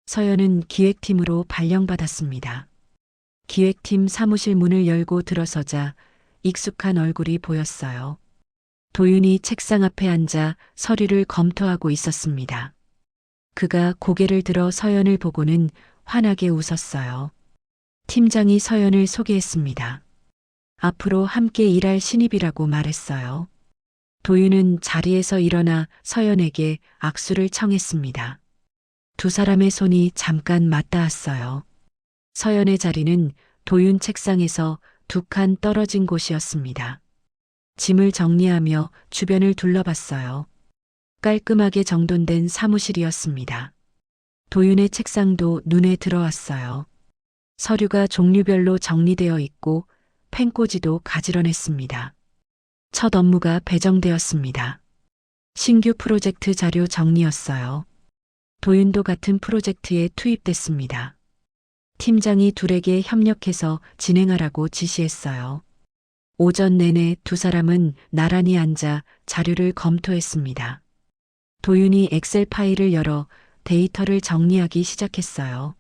서연은 기획팀으로 발령받았습니다. 기획팀 사무실 문을 열고 들어서자 익숙한 얼굴이 보였어요. 도윤이 책상 앞에 앉아 서류를 검토하고 있었습니다. 그가 고개를 들어 서연을 보고는 환하게 웃었어요. 팀장이 서연을 소개했습니다. 앞으로 함께 일할 신입이라고 말했어요. 도윤은 자리에서 일어나 서연에게 악수를 청했습니다. 두 사람의 손이 잠깐 맞닿았어요. 서연의 자리는 도윤 책상에서 두 칸 떨어진 곳이었습니다. 짐을 정리하며 주변을 둘러봤어요. 깔끔하게 정돈된 사무실이었습니다. 도윤의 책상도 눈에 들어왔어요. 서류가 종류별로 정리되어 있고 펜꽂이도 가지런했습니다. 첫 업무가 배정되었습니다. 신규 프로젝트 자료 정리였어요. 도윤도 같은 프로젝트에 투입됐습니다. 팀장이 둘에게 협력해서 진행하라고 지시했어요. 오전 내내 두 사람은 나란히 앉아 자료를 검토했습니다. 도윤이 엑셀 파일을 열어 데이터를 정리하기 시작했어요.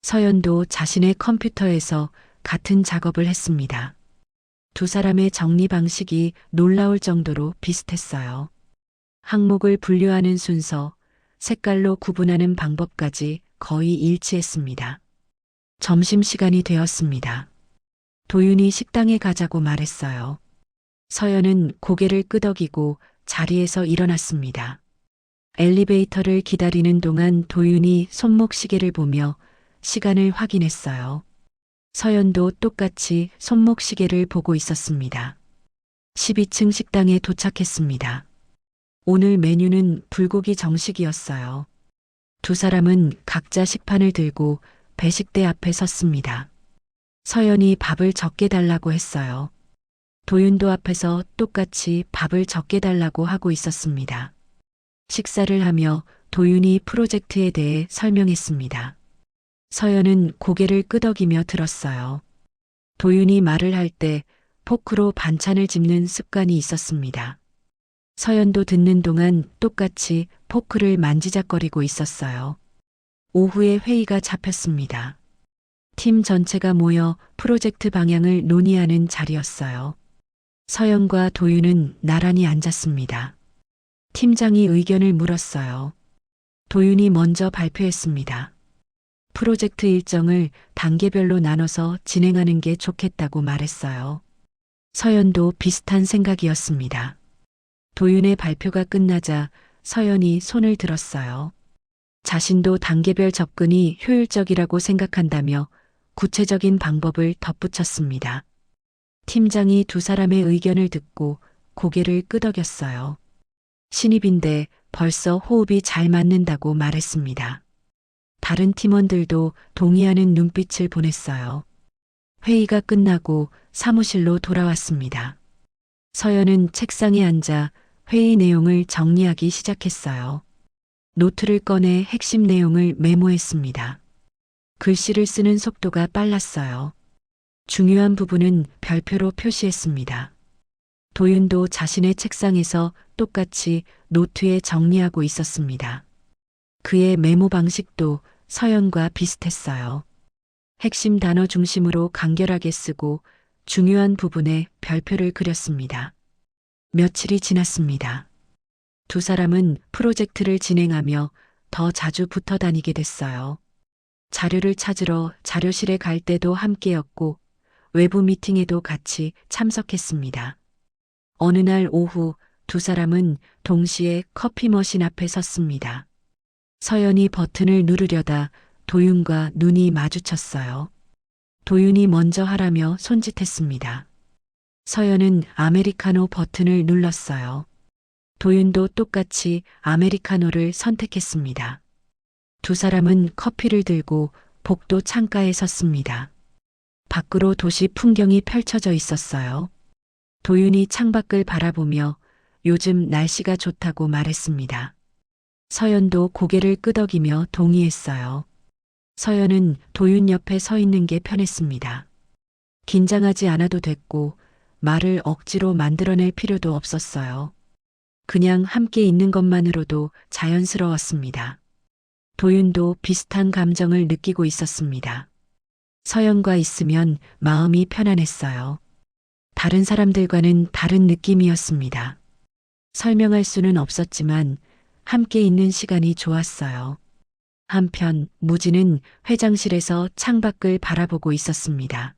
서연도 자신의 컴퓨터에서 같은 작업을 했습니다. 두 사람의 정리 방식이 놀라울 정도로 비슷했어요. 항목을 분류하는 순서, 색깔로 구분하는 방법까지 거의 일치했습니다. 점심시간이 되었습니다. 도윤이 식당에 가자고 말했어요. 서연은 고개를 끄덕이고 자리에서 일어났습니다. 엘리베이터를 기다리는 동안 도윤이 손목 시계를 보며 시간을 확인했어요. 서연도 똑같이 손목시계를 보고 있었습니다. 12층 식당에 도착했습니다. 오늘 메뉴는 불고기 정식이었어요. 두 사람은 각자 식판을 들고 배식대 앞에 섰습니다. 서연이 밥을 적게 달라고 했어요. 도윤도 앞에서 똑같이 밥을 적게 달라고 하고 있었습니다. 식사를 하며 도윤이 프로젝트에 대해 설명했습니다. 서연은 고개를 끄덕이며 들었어요. 도윤이 말을 할 때 포크로 반찬을 집는 습관이 있었습니다. 서연도 듣는 동안 똑같이 포크를 만지작거리고 있었어요. 오후에 회의가 잡혔습니다. 팀 전체가 모여 프로젝트 방향을 논의하는 자리였어요. 서연과 도윤은 나란히 앉았습니다. 팀장이 의견을 물었어요. 도윤이 먼저 발표했습니다. 프로젝트 일정을 단계별로 나눠서 진행하는 게 좋겠다고 말했어요. 서연도 비슷한 생각이었습니다. 도윤의 발표가 끝나자 서연이 손을 들었어요. 자신도 단계별 접근이 효율적이라고 생각한다며 구체적인 방법을 덧붙였습니다. 팀장이 두 사람의 의견을 듣고 고개를 끄덕였어요. 신입인데 벌써 호흡이 잘 맞는다고 말했습니다. 다른 팀원들도 동의하는 눈빛을 보냈어요. 회의가 끝나고 사무실로 돌아왔습니다. 서연은 책상에 앉아 회의 내용을 정리하기 시작했어요. 노트를 꺼내 핵심 내용을 메모했습니다. 글씨를 쓰는 속도가 빨랐어요. 중요한 부분은 별표로 표시했습니다. 도윤도 자신의 책상에서 똑같이 노트에 정리하고 있었습니다. 그의 메모 방식도 서연과 비슷했어요. 핵심 단어 중심으로 간결하게 쓰고 중요한 부분에 별표를 그렸습니다. 며칠이 지났습니다. 두 사람은 프로젝트를 진행하며 더 자주 붙어 다니게 됐어요. 자료를 찾으러 자료실에 갈 때도 함께였고 외부 미팅에도 같이 참석했습니다. 어느 날 오후 두 사람은 동시에 커피 머신 앞에 섰습니다. 서연이 버튼을 누르려다 도윤과 눈이 마주쳤어요. 도윤이 먼저 하라며 손짓했습니다. 서연은 아메리카노 버튼을 눌렀어요. 도윤도 똑같이 아메리카노를 선택했습니다. 두 사람은 커피를 들고 복도 창가에 섰습니다. 밖으로 도시 풍경이 펼쳐져 있었어요. 도윤이 창밖을 바라보며 요즘 날씨가 좋다고 말했습니다. 서연도 고개를 끄덕이며 동의했어요. 서연은 도윤 옆에 서 있는 게 편했습니다. 긴장하지 않아도 됐고 말을 억지로 만들어낼 필요도 없었어요. 그냥 함께 있는 것만으로도 자연스러웠습니다. 도윤도 비슷한 감정을 느끼고 있었습니다. 서연과 있으면 마음이 편안했어요. 다른 사람들과는 다른 느낌이었습니다. 설명할 수는 없었지만 함께 있는 시간이 좋았어요. 한편 무진은 회장실에서 창밖을 바라보고 있었습니다.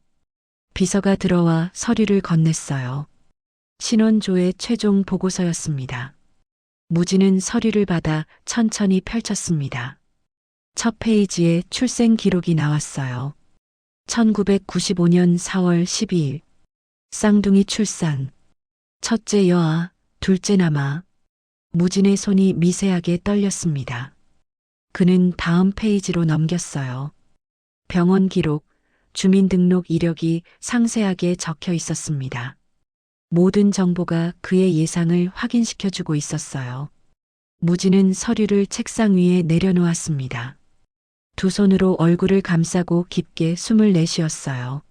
비서가 들어와 서류를 건넸어요. 신원조의 최종 보고서였습니다. 무진은 서류를 받아 천천히 펼쳤습니다. 첫 페이지에 출생 기록이 나왔어요. 1995년 4월 12일. 쌍둥이 출산. 첫째 여아, 둘째 남아. 무진의 손이 미세하게 떨렸습니다. 그는 다음 페이지로 넘겼어요. 병원 기록, 주민등록 이력이 상세하게 적혀 있었습니다. 모든 정보가 그의 예상을 확인시켜주고 있었어요. 무진은 서류를 책상 위에 내려놓았습니다. 두 손으로 얼굴을 감싸고 깊게 숨을 내쉬었어요.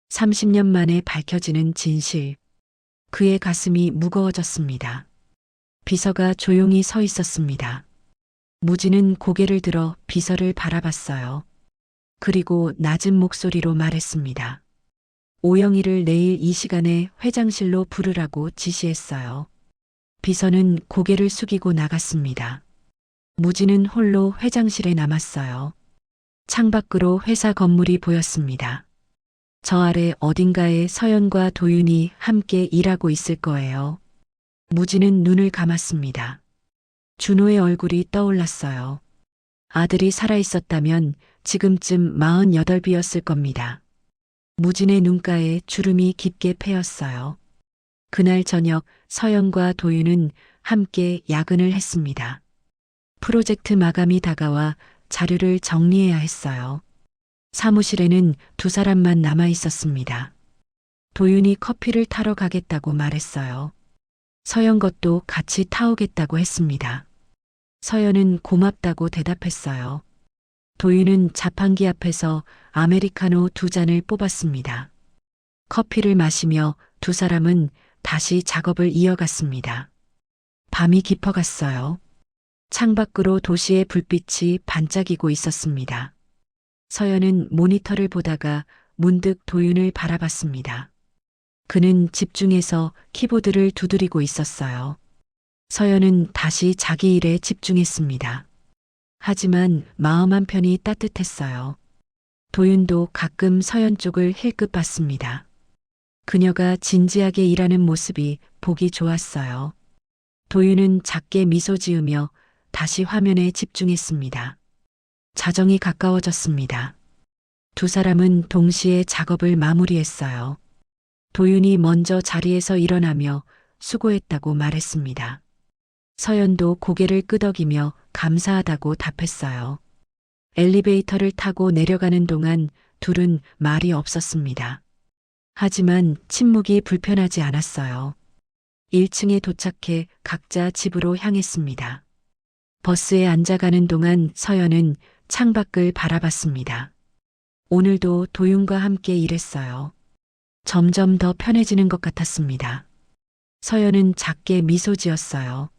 30년 만에 밝혀지는 진실. 그의 가슴이 무거워졌습니다. 비서가 조용히 서 있었습니다. 무진은 고개를 들어 비서를 바라봤어요. 그리고 낮은 목소리로 말했습니다. 오영희를 내일 이 시간에 회장실로 부르라고 지시했어요. 비서는 고개를 숙이고 나갔습니다. 무진은 홀로 회장실에 남았어요. 창밖으로 회사 건물이 보였습니다. 저 아래 어딘가에 서연과 도윤이 함께 일하고 있을 거예요. 무진은 눈을 감았습니다. 준호의 얼굴이 떠올랐어요. 아들이 살아있었다면 지금쯤 48이었을 겁니다. 무진의 눈가에 주름이 깊게 패였어요. 그날 저녁 서연과 도윤은 함께 야근을 했습니다. 프로젝트 마감이 다가와 자료를 정리해야 했어요. 사무실에는 두 사람만 남아 있었습니다. 도윤이 커피를 타러 가겠다고 말했어요. 서연 것도 같이 타오겠다고 했습니다. 서연은 고맙다고 대답했어요. 도윤은 자판기 앞에서 아메리카노 2잔을 뽑았습니다. 커피를 마시며 두 사람은 다시 작업을 이어갔습니다. 밤이 깊어갔어요. 창밖으로 도시의 불빛이 반짝이고 있었습니다. 서연은 모니터를 보다가 문득 도윤을 바라봤습니다. 그는 집중해서 키보드를 두드리고 있었어요. 서연은 다시 자기 일에 집중했습니다. 하지만 마음 한편이 따뜻했어요. 도윤도 가끔 서연 쪽을 힐끗 봤습니다. 그녀가 진지하게 일하는 모습이 보기 좋았어요. 도윤은 작게 미소 지으며 다시 화면에 집중했습니다. 자정이 가까워졌습니다. 두 사람은 동시에 작업을 마무리했어요. 도윤이 먼저 자리에서 일어나며 수고했다고 말했습니다. 서연도 고개를 끄덕이며 감사하다고 답했어요. 엘리베이터를 타고 내려가는 동안 둘은 말이 없었습니다. 하지만 침묵이 불편하지 않았어요. 1층에 도착해 각자 집으로 향했습니다. 버스에 앉아가는 동안 서연은 창밖을 바라봤습니다. 오늘도 도윤과 함께 일했어요. 점점 더 편해지는 것 같았습니다. 서연은 작게 미소 지었어요.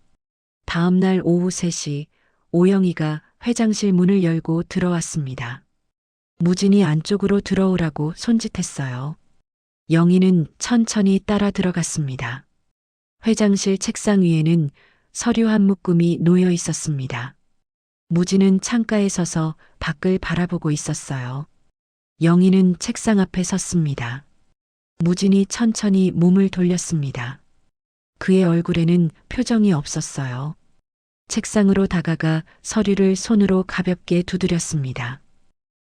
다음 날 오후 3시 오영이가 회장실 문을 열고 들어왔습니다. 무진이 안쪽으로 들어오라고 손짓했어요. 영희는 천천히 따라 들어갔습니다. 회장실 책상 위에는 서류 한 묶음이 놓여 있었습니다. 무진은 창가에 서서 밖을 바라보고 있었어요. 영희는 책상 앞에 섰습니다. 무진이 천천히 몸을 돌렸습니다. 그의 얼굴에는 표정이 없었어요. 책상으로 다가가 서류를 손으로 가볍게 두드렸습니다.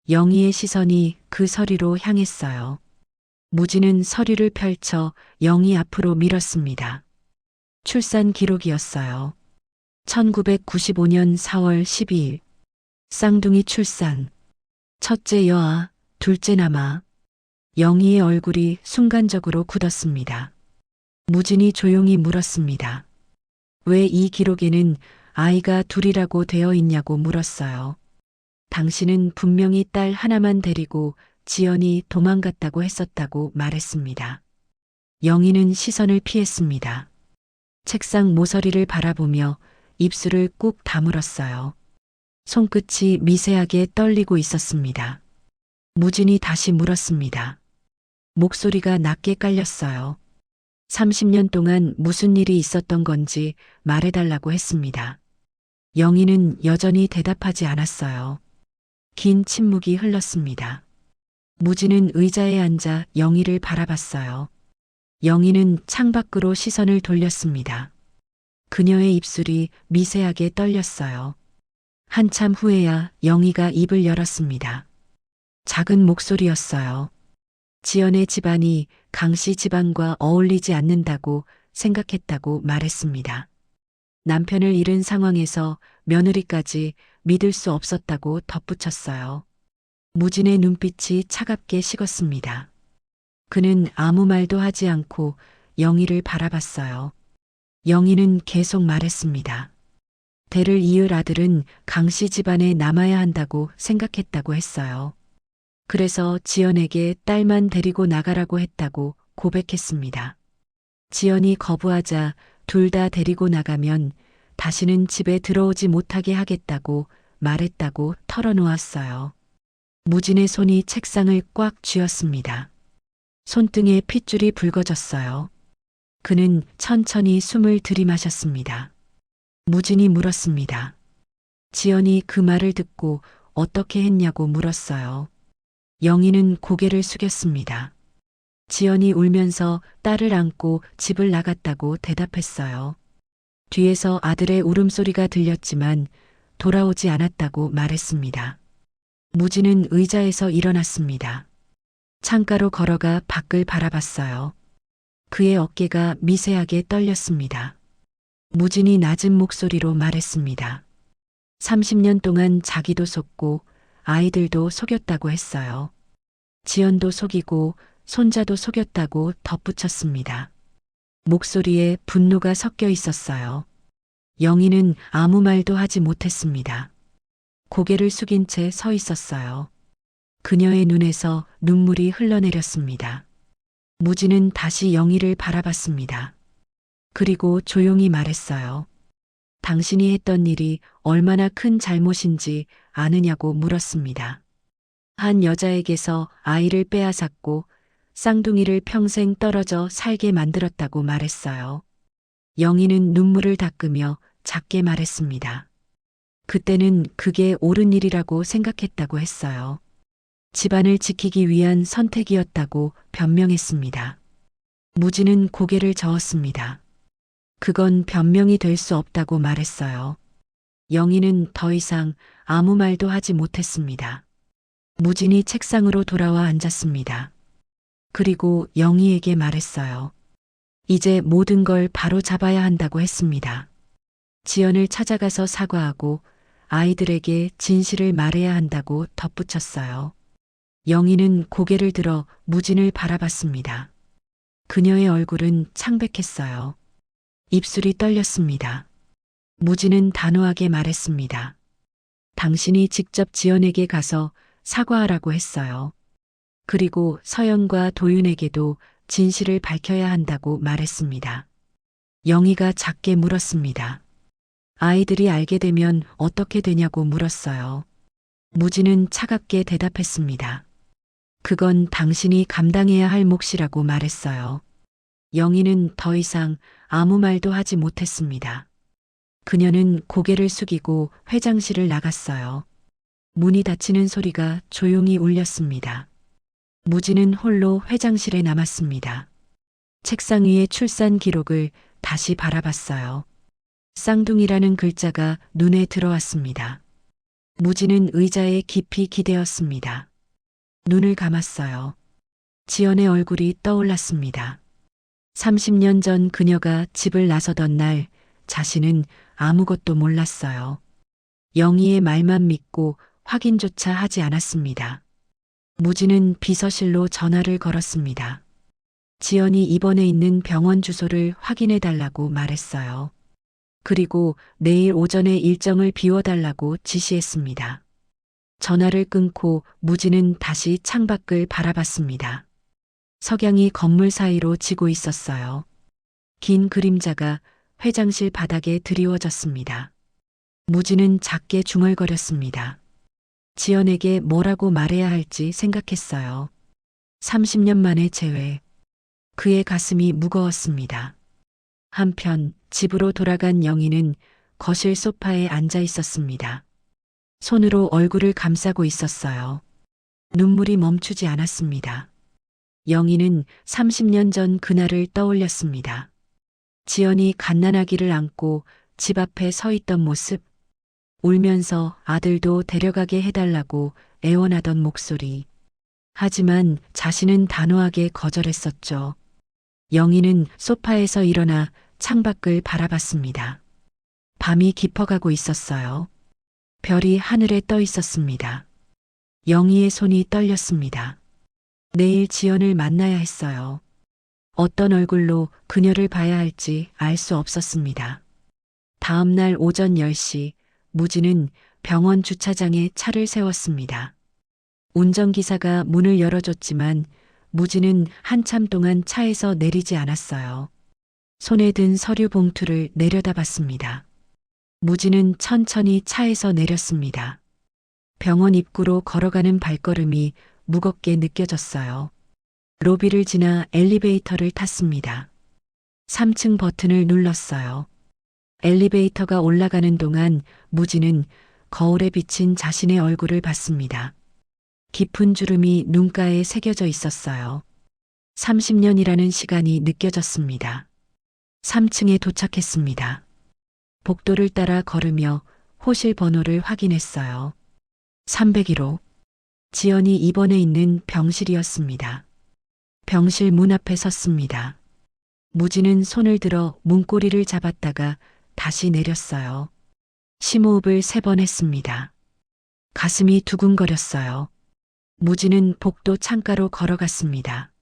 영희의 시선이 그 서류로 향했어요. 무진은 서류를 펼쳐 영희 앞으로 밀었습니다. 출산 기록이었어요. 1995년 4월 12일. 쌍둥이 출산. 첫째 여아, 둘째 남아. 영희의 얼굴이 순간적으로 굳었습니다. 무진이 조용히 물었습니다. 왜 이 기록에는 아이가 둘이라고 되어 있냐고 물었어요. 당신은 분명히 딸 하나만 데리고 지연이 도망갔다고 했었다고 말했습니다. 영희는 시선을 피했습니다. 책상 모서리를 바라보며 입술을 꾹 다물었어요. 손끝이 미세하게 떨리고 있었습니다. 무진이 다시 물었습니다. 목소리가 낮게 깔렸어요. 30년 동안 무슨 일이 있었던 건지 말해달라고 했습니다. 영희는 여전히 대답하지 않았어요. 긴 침묵이 흘렀습니다. 무진은 의자에 앉아 영희를 바라봤어요. 영희는 창밖으로 시선을 돌렸습니다. 그녀의 입술이 미세하게 떨렸어요. 한참 후에야 영희가 입을 열었습니다. 작은 목소리였어요. 지연의 집안이 강씨 집안과 어울리지 않는다고 생각했다고 말했습니다. 남편을 잃은 상황에서 며느리까지 믿을 수 없었다고 덧붙였어요. 무진의 눈빛이 차갑게 식었습니다. 그는 아무 말도 하지 않고 영희를 바라봤어요. 영희는 계속 말했습니다. 대를 이을 아들은 강씨 집안에 남아야 한다고 생각했다고 했어요. 그래서 지연에게 딸만 데리고 나가라고 했다고 고백했습니다. 지연이 거부하자 둘 다 데리고 나가면 다시는 집에 들어오지 못하게 하겠다고 말했다고 털어놓았어요. 무진의 손이 책상을 꽉 쥐었습니다. 손등에 핏줄이 붉어졌어요. 그는 천천히 숨을 들이마셨습니다. 무진이 물었습니다. 지연이 그 말을 듣고 어떻게 했냐고 물었어요. 영희는 고개를 숙였습니다. 지연이 울면서 딸을 안고 집을 나갔다고 대답했어요. 뒤에서 아들의 울음소리가 들렸지만 돌아오지 않았다고 말했습니다. 무진은 의자에서 일어났습니다. 창가로 걸어가 밖을 바라봤어요. 그의 어깨가 미세하게 떨렸습니다. 무진이 낮은 목소리로 말했습니다. 30년 동안 자기도 속고 아이들도 속였다고 했어요. 지연도 속이고 손자도 속였다고 덧붙였습니다. 목소리에 분노가 섞여 있었어요. 영희는 아무 말도 하지 못했습니다. 고개를 숙인 채 서 있었어요. 그녀의 눈에서 눈물이 흘러내렸습니다. 무진은 다시 영희를 바라봤습니다. 그리고 조용히 말했어요. 당신이 했던 일이 얼마나 큰 잘못인지 아느냐고 물었습니다. 한 여자에게서 아이를 빼앗았고 쌍둥이를 평생 떨어져 살게 만들었다고 말했어요. 영희는 눈물을 닦으며 작게 말했습니다. 그때는 그게 옳은 일이라고 생각했다고 했어요. 집안을 지키기 위한 선택이었다고 변명했습니다. 무진은 고개를 저었습니다. 그건 변명이 될 수 없다고 말했어요. 영희는 더 이상 아무 말도 하지 못했습니다. 무진이 책상으로 돌아와 앉았습니다. 그리고 영희에게 말했어요. 이제 모든 걸 바로 잡아야 한다고 했습니다. 지연을 찾아가서 사과하고 아이들에게 진실을 말해야 한다고 덧붙였어요. 영희는 고개를 들어 무진을 바라봤습니다. 그녀의 얼굴은 창백했어요. 입술이 떨렸습니다. 무진은 단호하게 말했습니다. 당신이 직접 지연에게 가서 사과하라고 했어요. 그리고 서연과 도윤에게도 진실을 밝혀야 한다고 말했습니다. 영희가 작게 물었습니다. 아이들이 알게 되면 어떻게 되냐고 물었어요. 무진은 차갑게 대답했습니다. 그건 당신이 감당해야 할 몫이라고 말했어요. 영희는 더 이상 아무 말도 하지 못했습니다. 그녀는 고개를 숙이고 회장실을 나갔어요. 문이 닫히는 소리가 조용히 울렸습니다. 무진은 홀로 회장실에 남았습니다. 책상 위의 출산 기록을 다시 바라봤어요. 쌍둥이라는 글자가 눈에 들어왔습니다. 무진은 의자에 깊이 기대었습니다. 눈을 감았어요. 지연의 얼굴이 떠올랐습니다. 30년 전 그녀가 집을 나서던 날 자신은 아무것도 몰랐어요. 영희의 말만 믿고 확인조차 하지 않았습니다. 무진은 비서실로 전화를 걸었습니다. 지연이 입원해 있는 병원 주소를 확인해 달라고 말했어요. 그리고 내일 오전에 일정을 비워달라고 지시했습니다. 전화를 끊고 무진은 다시 창밖을 바라봤습니다. 석양이 건물 사이로 지고 있었어요. 긴 그림자가 회장실 바닥에 드리워졌습니다. 무진은 작게 중얼거렸습니다. 지연에게 뭐라고 말해야 할지 생각했어요. 30년 만의 재회. 그의 가슴이 무거웠습니다. 한편 집으로 돌아간 영희는 거실 소파에 앉아 있었습니다. 손으로 얼굴을 감싸고 있었어요. 눈물이 멈추지 않았습니다. 영희는 30년 전 그날을 떠올렸습니다. 지연이 갓난아기를 안고 집 앞에 서 있던 모습, 울면서 아들도 데려가게 해달라고 애원하던 목소리. 하지만 자신은 단호하게 거절했었죠. 영희는 소파에서 일어나 창밖을 바라봤습니다. 밤이 깊어가고 있었어요. 별이 하늘에 떠 있었습니다. 영희의 손이 떨렸습니다. 내일 지연을 만나야 했어요. 어떤 얼굴로 그녀를 봐야 할지 알 수 없었습니다. 다음 날 오전 10시 무진은 병원 주차장에 차를 세웠습니다. 운전기사가 문을 열어줬지만 무진은 한참 동안 차에서 내리지 않았어요. 손에 든 서류 봉투를 내려다봤습니다. 무진은 천천히 차에서 내렸습니다. 병원 입구로 걸어가는 발걸음이 무겁게 느껴졌어요. 로비를 지나 엘리베이터를 탔습니다. 3층 버튼을 눌렀어요. 엘리베이터가 올라가는 동안 무진은 거울에 비친 자신의 얼굴을 봤습니다. 깊은 주름이 눈가에 새겨져 있었어요. 30년이라는 시간이 느껴졌습니다. 3층에 도착했습니다. 복도를 따라 걸으며 호실 번호를 확인했어요. 301호. 지연이 입원해 있는 병실이었습니다. 병실 문 앞에 섰습니다. 무진은 손을 들어 문고리를 잡았다가 다시 내렸어요. 심호흡을 3번 했습니다. 가슴이 두근거렸어요. 무진은 복도 창가로 걸어갔습니다.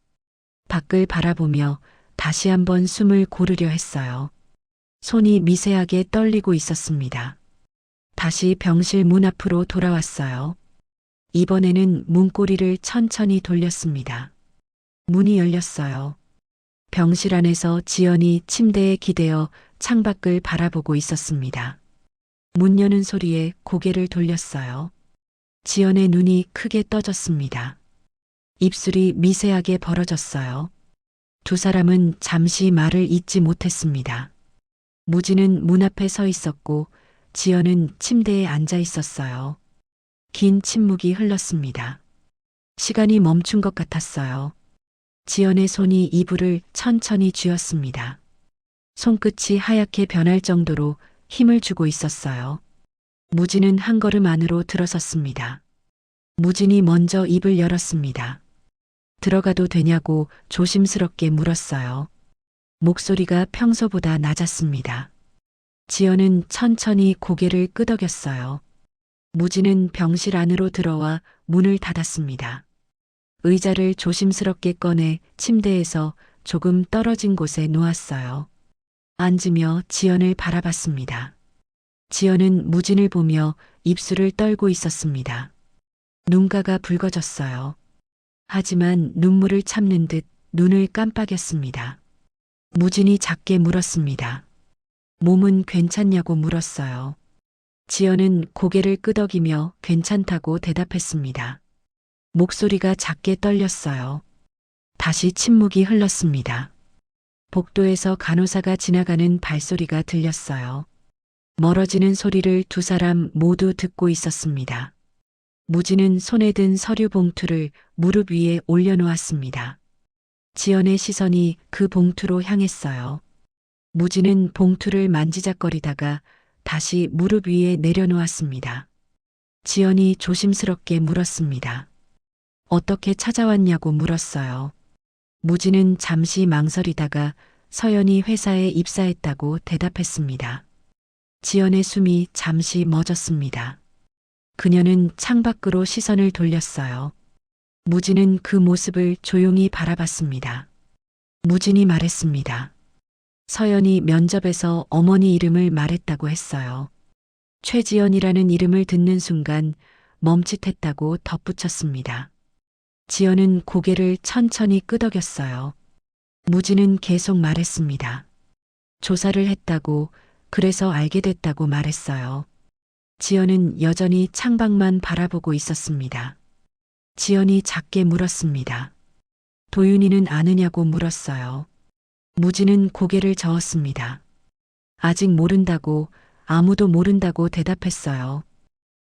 밖을 바라보며 다시 한번 숨을 고르려 했어요. 손이 미세하게 떨리고 있었습니다. 다시 병실 문 앞으로 돌아왔어요. 이번에는 문고리를 천천히 돌렸습니다. 문이 열렸어요. 병실 안에서 지연이 침대에 기대어 창밖을 바라보고 있었습니다. 문 여는 소리에 고개를 돌렸어요. 지연의 눈이 크게 떠졌습니다. 입술이 미세하게 벌어졌어요. 두 사람은 잠시 말을 잇지 못했습니다. 무진은 문 앞에 서 있었고 지연은 침대에 앉아 있었어요. 긴 침묵이 흘렀습니다. 시간이 멈춘 것 같았어요. 지연의 손이 이불을 천천히 쥐었습니다. 손끝이 하얗게 변할 정도로 힘을 주고 있었어요. 무진은 한 걸음 안으로 들어섰습니다. 무진이 먼저 입을 열었습니다. 들어가도 되냐고 조심스럽게 물었어요. 목소리가 평소보다 낮았습니다. 지연은 천천히 고개를 끄덕였어요. 무진은 병실 안으로 들어와 문을 닫았습니다. 의자를 조심스럽게 꺼내 침대에서 조금 떨어진 곳에 놓았어요. 앉으며 지연을 바라봤습니다. 지연은 무진을 보며 입술을 떨고 있었습니다. 눈가가 붉어졌어요. 하지만 눈물을 참는 듯 눈을 깜빡였습니다. 무진이 작게 물었습니다. 몸은 괜찮냐고 물었어요. 지연은 고개를 끄덕이며 괜찮다고 대답했습니다. 목소리가 작게 떨렸어요. 다시 침묵이 흘렀습니다. 복도에서 간호사가 지나가는 발소리가 들렸어요. 멀어지는 소리를 두 사람 모두 듣고 있었습니다. 무진은 손에 든 서류 봉투를 무릎 위에 올려놓았습니다. 지연의 시선이 그 봉투로 향했어요. 무진은 봉투를 만지작거리다가 다시 무릎 위에 내려놓았습니다. 지연이 조심스럽게 물었습니다. 어떻게 찾아왔냐고 물었어요. 무진은 잠시 망설이다가 서연이 회사에 입사했다고 대답했습니다. 지연의 숨이 잠시 멎었습니다. 그녀는 창밖으로 시선을 돌렸어요. 무진은 그 모습을 조용히 바라봤습니다. 무진이 말했습니다. 서연이 면접에서 어머니 이름을 말했다고 했어요. 최지연이라는 이름을 듣는 순간 멈칫했다고 덧붙였습니다. 지연은 고개를 천천히 끄덕였어요. 무진은 계속 말했습니다. 조사를 했다고, 그래서 알게 됐다고 말했어요. 지연은 여전히 창밖만 바라보고 있었습니다. 지연이 작게 물었습니다. 도윤이는 아느냐고 물었어요. 무진은 고개를 저었습니다. 아직 모른다고, 아무도 모른다고 대답했어요.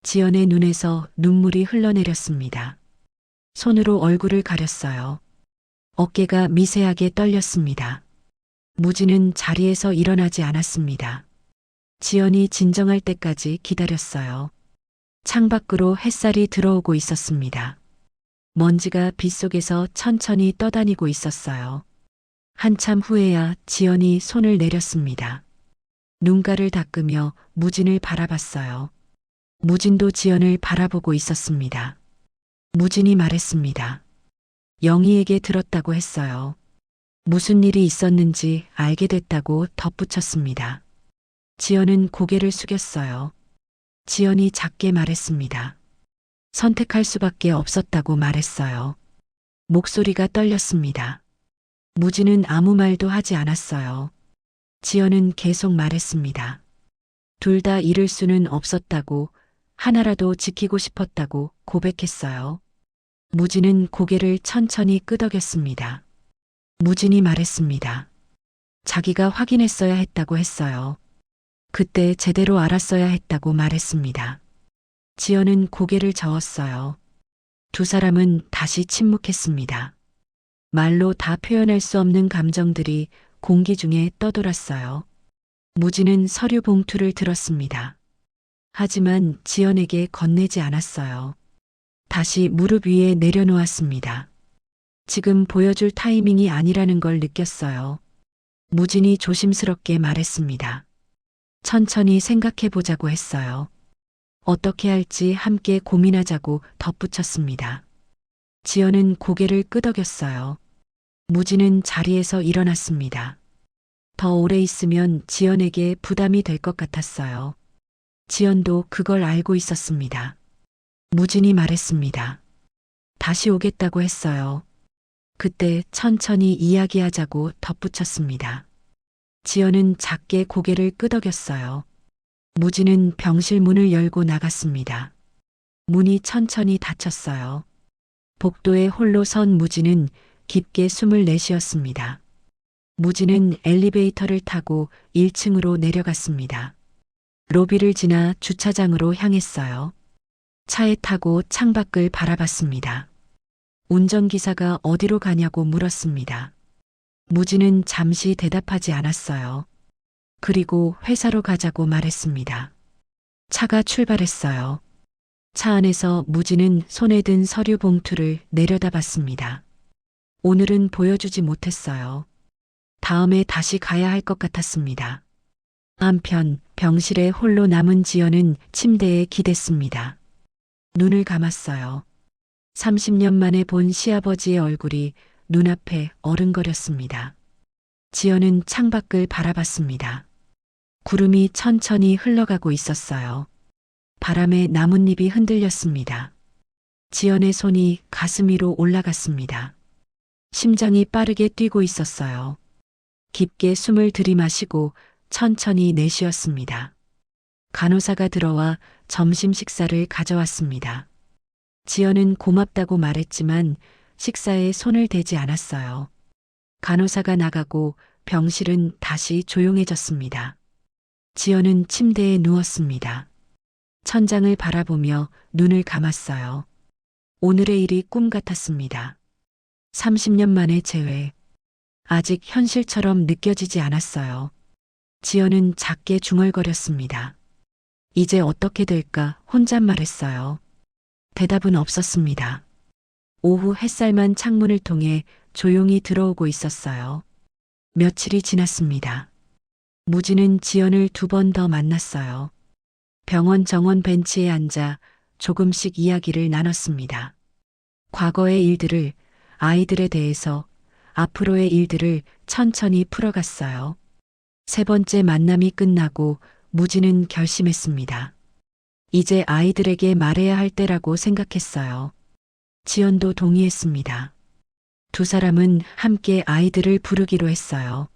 지연의 눈에서 눈물이 흘러내렸습니다. 손으로 얼굴을 가렸어요. 어깨가 미세하게 떨렸습니다. 무진은 자리에서 일어나지 않았습니다. 지연이 진정할 때까지 기다렸어요. 창밖으로 햇살이 들어오고 있었습니다. 먼지가 빗속에서 천천히 떠다니고 있었어요. 한참 후에야 지연이 손을 내렸습니다. 눈가를 닦으며 무진을 바라봤어요. 무진도 지연을 바라보고 있었습니다. 무진이 말했습니다. 영희에게 들었다고 했어요. 무슨 일이 있었는지 알게 됐다고 덧붙였습니다. 지연은 고개를 숙였어요. 지연이 작게 말했습니다. 선택할 수밖에 없었다고 말했어요. 목소리가 떨렸습니다. 무진은 아무 말도 하지 않았어요. 지연은 계속 말했습니다. 둘 다 잃을 수는 없었다고, 하나라도 지키고 싶었다고 고백했어요. 무진은 고개를 천천히 끄덕였습니다. 무진이 말했습니다. 자기가 확인했어야 했다고 했어요. 그때 제대로 알았어야 했다고 말했습니다. 지연은 고개를 저었어요. 두 사람은 다시 침묵했습니다. 말로 다 표현할 수 없는 감정들이 공기 중에 떠돌았어요. 무진은 서류 봉투를 들었습니다. 하지만 지연에게 건네지 않았어요. 다시 무릎 위에 내려놓았습니다. 지금 보여줄 타이밍이 아니라는 걸 느꼈어요. 무진이 조심스럽게 말했습니다. 천천히 생각해 보자고 했어요. 어떻게 할지 함께 고민하자고 덧붙였습니다. 지연은 고개를 끄덕였어요. 무진은 자리에서 일어났습니다. 더 오래 있으면 지연에게 부담이 될 것 같았어요. 지연도 그걸 알고 있었습니다. 무진이 말했습니다. 다시 오겠다고 했어요. 그때 천천히 이야기하자고 덧붙였습니다. 지연은 작게 고개를 끄덕였어요. 무진은 병실 문을 열고 나갔습니다. 문이 천천히 닫혔어요. 복도에 홀로 선 무진은 깊게 숨을 내쉬었습니다. 무진은 엘리베이터를 타고 1층으로 내려갔습니다. 로비를 지나 주차장으로 향했어요. 차에 타고 창밖을 바라봤습니다. 운전기사가 어디로 가냐고 물었습니다. 무진은 잠시 대답하지 않았어요. 그리고 회사로 가자고 말했습니다. 차가 출발했어요. 차 안에서 무진은 손에 든 서류 봉투를 내려다봤습니다. 오늘은 보여주지 못했어요. 다음에 다시 가야 할 것 같았습니다. 한편 병실에 홀로 남은 지연은 침대에 기댔습니다. 눈을 감았어요. 30년 만에 본 시아버지의 얼굴이 눈앞에 어른거렸습니다. 지연은 창밖을 바라봤습니다. 구름이 천천히 흘러가고 있었어요. 바람에 나뭇잎이 흔들렸습니다. 지연의 손이 가슴 위로 올라갔습니다. 심장이 빠르게 뛰고 있었어요. 깊게 숨을 들이마시고 천천히 내쉬었습니다. 간호사가 들어와 점심 식사를 가져왔습니다. 지연은 고맙다고 말했지만 식사에 손을 대지 않았어요. 간호사가 나가고 병실은 다시 조용해졌습니다. 지연은 침대에 누웠습니다. 천장을 바라보며 눈을 감았어요. 오늘의 일이 꿈 같았습니다. 30년 만의 재회. 아직 현실처럼 느껴지지 않았어요. 지연은 작게 중얼거렸습니다. 이제 어떻게 될까 혼잣말했어요. 대답은 없었습니다. 오후 햇살만 창문을 통해 조용히 들어오고 있었어요. 며칠이 지났습니다. 무진은 지연을 2번 더 만났어요. 병원 정원 벤치에 앉아 조금씩 이야기를 나눴습니다. 과거의 일들을, 아이들에 대해서, 앞으로의 일들을 천천히 풀어갔어요. 3번째 만남이 끝나고 무진은 결심했습니다. 이제 아이들에게 말해야 할 때라고 생각했어요. 지연도 동의했습니다. 2 사람은 함께 아이들을 부르기로 했어요.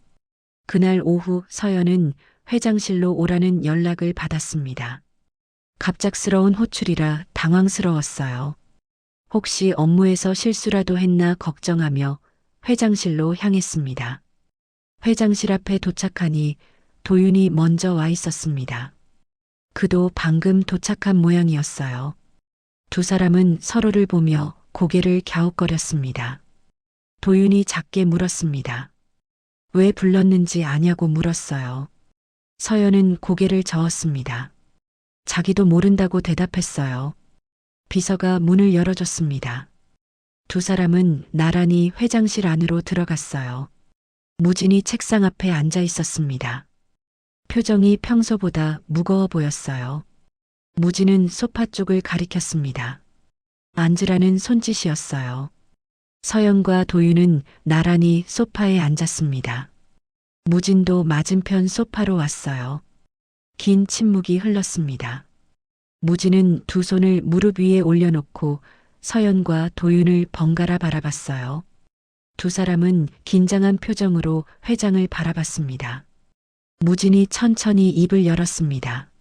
그날 오후 서연은 회장실로 오라는 연락을 받았습니다. 갑작스러운 호출이라 당황스러웠어요. 혹시 업무에서 실수라도 했나 걱정하며 회장실로 향했습니다. 회장실 앞에 도착하니 도윤이 먼저 와 있었습니다. 그도 방금 도착한 모양이었어요. 2 사람은 서로를 보며 고개를 갸웃거렸습니다. 도윤이 작게 물었습니다. 왜 불렀는지 아냐고 물었어요. 서연은 고개를 저었습니다. 자기도 모른다고 대답했어요. 비서가 문을 열어줬습니다. 2 사람은 나란히 회장실 안으로 들어갔어요. 무진이 책상 앞에 앉아 있었습니다. 표정이 평소보다 무거워 보였어요. 무진은 소파 쪽을 가리켰습니다. 앉으라는 손짓이었어요. 서연과 도윤은 나란히 소파에 앉았습니다. 무진도 맞은편 소파로 왔어요. 긴 침묵이 흘렀습니다. 무진은 2 손을 무릎 위에 올려놓고 서연과 도윤을 번갈아 바라봤어요. 2 사람은 긴장한 표정으로 회장을 바라봤습니다. 무진이 천천히 입을 열었습니다.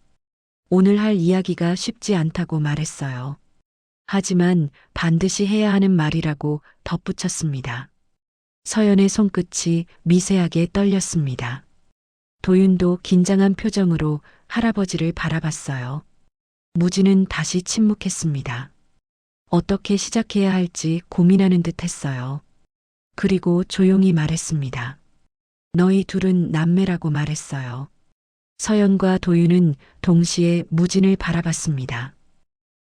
오늘 할 이야기가 쉽지 않다고 말했어요. 하지만 반드시 해야 하는 말이라고 덧붙였습니다. 서연의 손끝이 미세하게 떨렸습니다. 도윤도 긴장한 표정으로 할아버지를 바라봤어요. 무진은 다시 침묵했습니다. 어떻게 시작해야 할지 고민하는 듯 했어요. 그리고 조용히 말했습니다. 너희 둘은 남매라고 말했어요. 서연과 도윤은 동시에 무진을 바라봤습니다.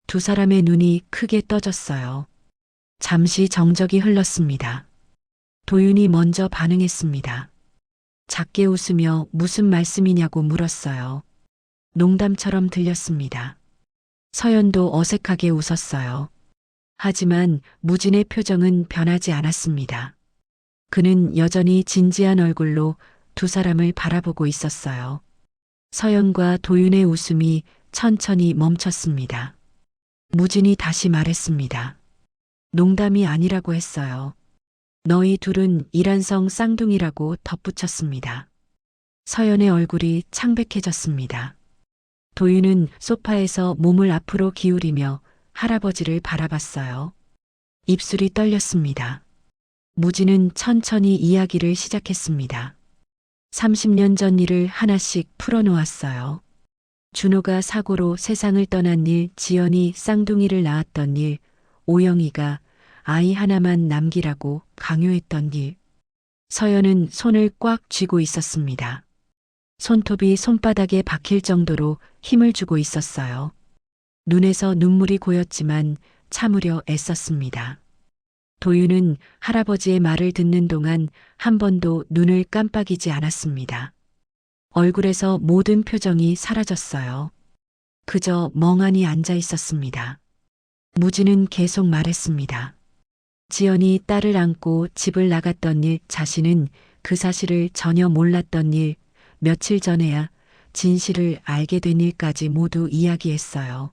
두 사람의 눈이 크게 떠졌어요. 잠시 정적이 흘렀습니다. 도윤이 먼저 반응했습니다. 작게 웃으며 무슨 말씀이냐고 물었어요. 농담처럼 들렸습니다. 서연도 어색하게 웃었어요. 하지만 무진의 표정은 변하지 않았습니다. 그는 여전히 진지한 얼굴로 두 사람을 바라보고 있었어요. 서연과 도윤의 웃음이 천천히 멈췄습니다. 무진이 다시 말했습니다. 농담이 아니라고 했어요. 너희 둘은 이란성 쌍둥이라고 덧붙였습니다. 서연의 얼굴이 창백해졌습니다. 도윤은 소파에서 몸을 앞으로 기울이며 할아버지를 바라봤어요. 입술이 떨렸습니다. 무진은 천천히 이야기를 시작했습니다. 30년 전 일을 하나씩 풀어놓았어요. 준호가 사고로 세상을 떠난 일, 지연이 쌍둥이를 낳았던 일, 오영이가 아이 하나만 남기라고 강요했던 일. 서연은 손을 꽉 쥐고 있었습니다. 손톱이 손바닥에 박힐 정도로 힘을 주고 있었어요. 눈에서 눈물이 고였지만 참으려 애썼습니다. 도윤은 할아버지의 말을 듣는 동안 한 번도 눈을 깜빡이지 않았습니다. 얼굴에서 모든 표정이 사라졌어요. 그저 멍하니 앉아 있었습니다. 무진은 계속 말했습니다. 지연이 딸을 안고 집을 나갔던 일, 자신은 그 사실을 전혀 몰랐던 일, 며칠 전에야 진실을 알게 된 일까지 모두 이야기했어요.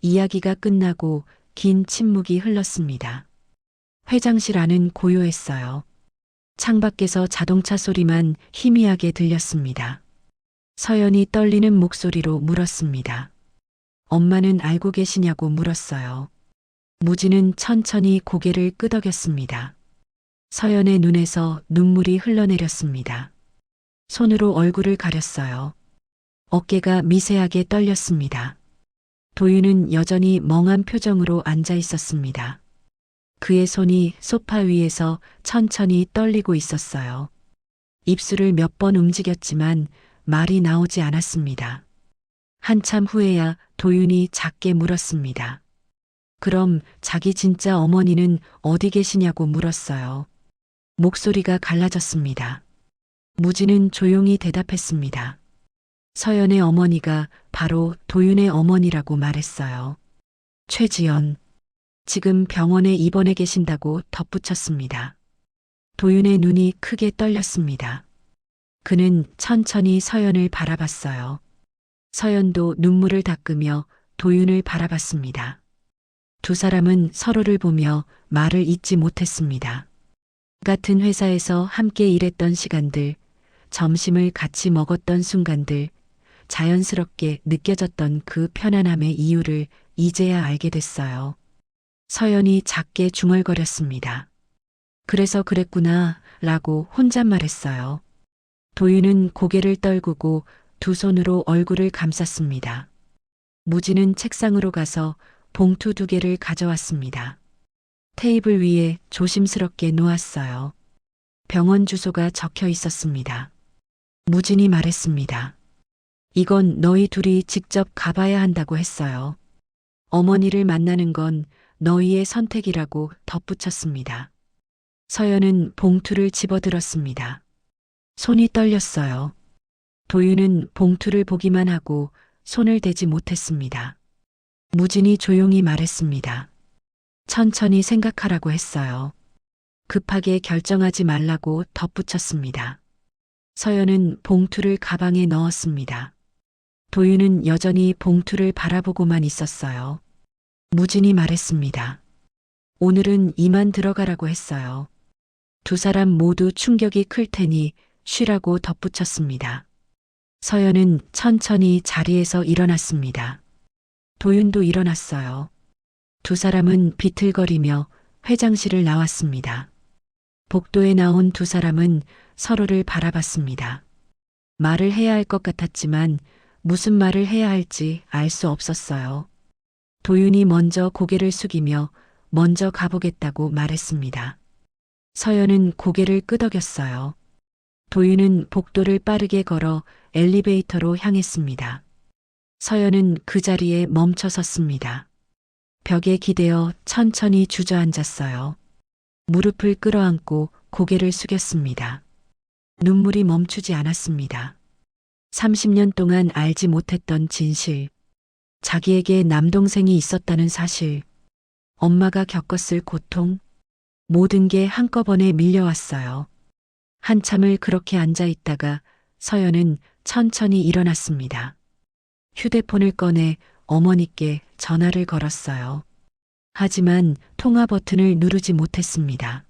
이야기가 끝나고 긴 침묵이 흘렀습니다. 회장실 안은 고요했어요. 창밖에서 자동차 소리만 희미하게 들렸습니다. 서연이 떨리는 목소리로 물었습니다. 엄마는 알고 계시냐고 물었어요. 무진은 천천히 고개를 끄덕였습니다. 서연의 눈에서 눈물이 흘러내렸습니다. 손으로 얼굴을 가렸어요. 어깨가 미세하게 떨렸습니다. 도윤은 여전히 멍한 표정으로 앉아 있었습니다. 그의 손이 소파 위에서 천천히 떨리고 있었어요. 입술을 몇 번 움직였지만 말이 나오지 않았습니다. 한참 후에야 도윤이 작게 물었습니다. 그럼 자기 진짜 어머니는 어디 계시냐고 물었어요. 목소리가 갈라졌습니다. 무진은 조용히 대답했습니다. 서연의 어머니가 바로 도윤의 어머니라고 말했어요. 최지연. 지금 병원에 입원해 계신다고 덧붙였습니다. 도윤의 눈이 크게 떨렸습니다. 그는 천천히 서연을 바라봤어요. 서연도 눈물을 닦으며 도윤을 바라봤습니다. 두 사람은 서로를 보며 말을 잇지 못했습니다. 같은 회사에서 함께 일했던 시간들, 점심을 같이 먹었던 순간들, 자연스럽게 느껴졌던 그 편안함의 이유를 이제야 알게 됐어요. 서연이 작게 중얼거렸습니다. 그래서 그랬구나 라고 혼잣말했어요. 도윤은 고개를 떨구고 두 손으로 얼굴을 감쌌습니다. 무진은 책상으로 가서 봉투 2개를 가져왔습니다. 테이블 위에 조심스럽게 놓았어요. 병원 주소가 적혀 있었습니다. 무진이 말했습니다. 이건 너희 둘이 직접 가봐야 한다고 했어요. 어머니를 만나는 건 너희의 선택이라고 덧붙였습니다. 서연은 봉투를 집어들었습니다. 손이 떨렸어요. 도윤은 봉투를 보기만 하고 손을 대지 못했습니다. 무진이 조용히 말했습니다. 천천히 생각하라고 했어요. 급하게 결정하지 말라고 덧붙였습니다. 서연은 봉투를 가방에 넣었습니다. 도윤은 여전히 봉투를 바라보고만 있었어요. 무진이 말했습니다. 오늘은 이만 들어가라고 했어요. 두 사람 모두 충격이 클 테니 쉬라고 덧붙였습니다. 서연은 천천히 자리에서 일어났습니다. 도윤도 일어났어요. 두 사람은 비틀거리며 회장실을 나왔습니다. 복도에 나온 두 사람은 서로를 바라봤습니다. 말을 해야 할 것 같았지만 무슨 말을 해야 할지 알 수 없었어요. 도윤이 먼저 고개를 숙이며 먼저 가보겠다고 말했습니다. 서연은 고개를 끄덕였어요. 도윤은 복도를 빠르게 걸어 엘리베이터로 향했습니다. 서연은 그 자리에 멈춰 섰습니다. 벽에 기대어 천천히 주저앉았어요. 무릎을 끌어안고 고개를 숙였습니다. 눈물이 멈추지 않았습니다. 30년 동안 알지 못했던 진실, 자기에게 남동생이 있었다는 사실, 엄마가 겪었을 고통, 모든 게 한꺼번에 밀려왔어요. 한참을 그렇게 앉아 있다가 서연은 천천히 일어났습니다. 휴대폰을 꺼내 어머니께 전화를 걸었어요. 하지만 통화 버튼을 누르지 못했습니다.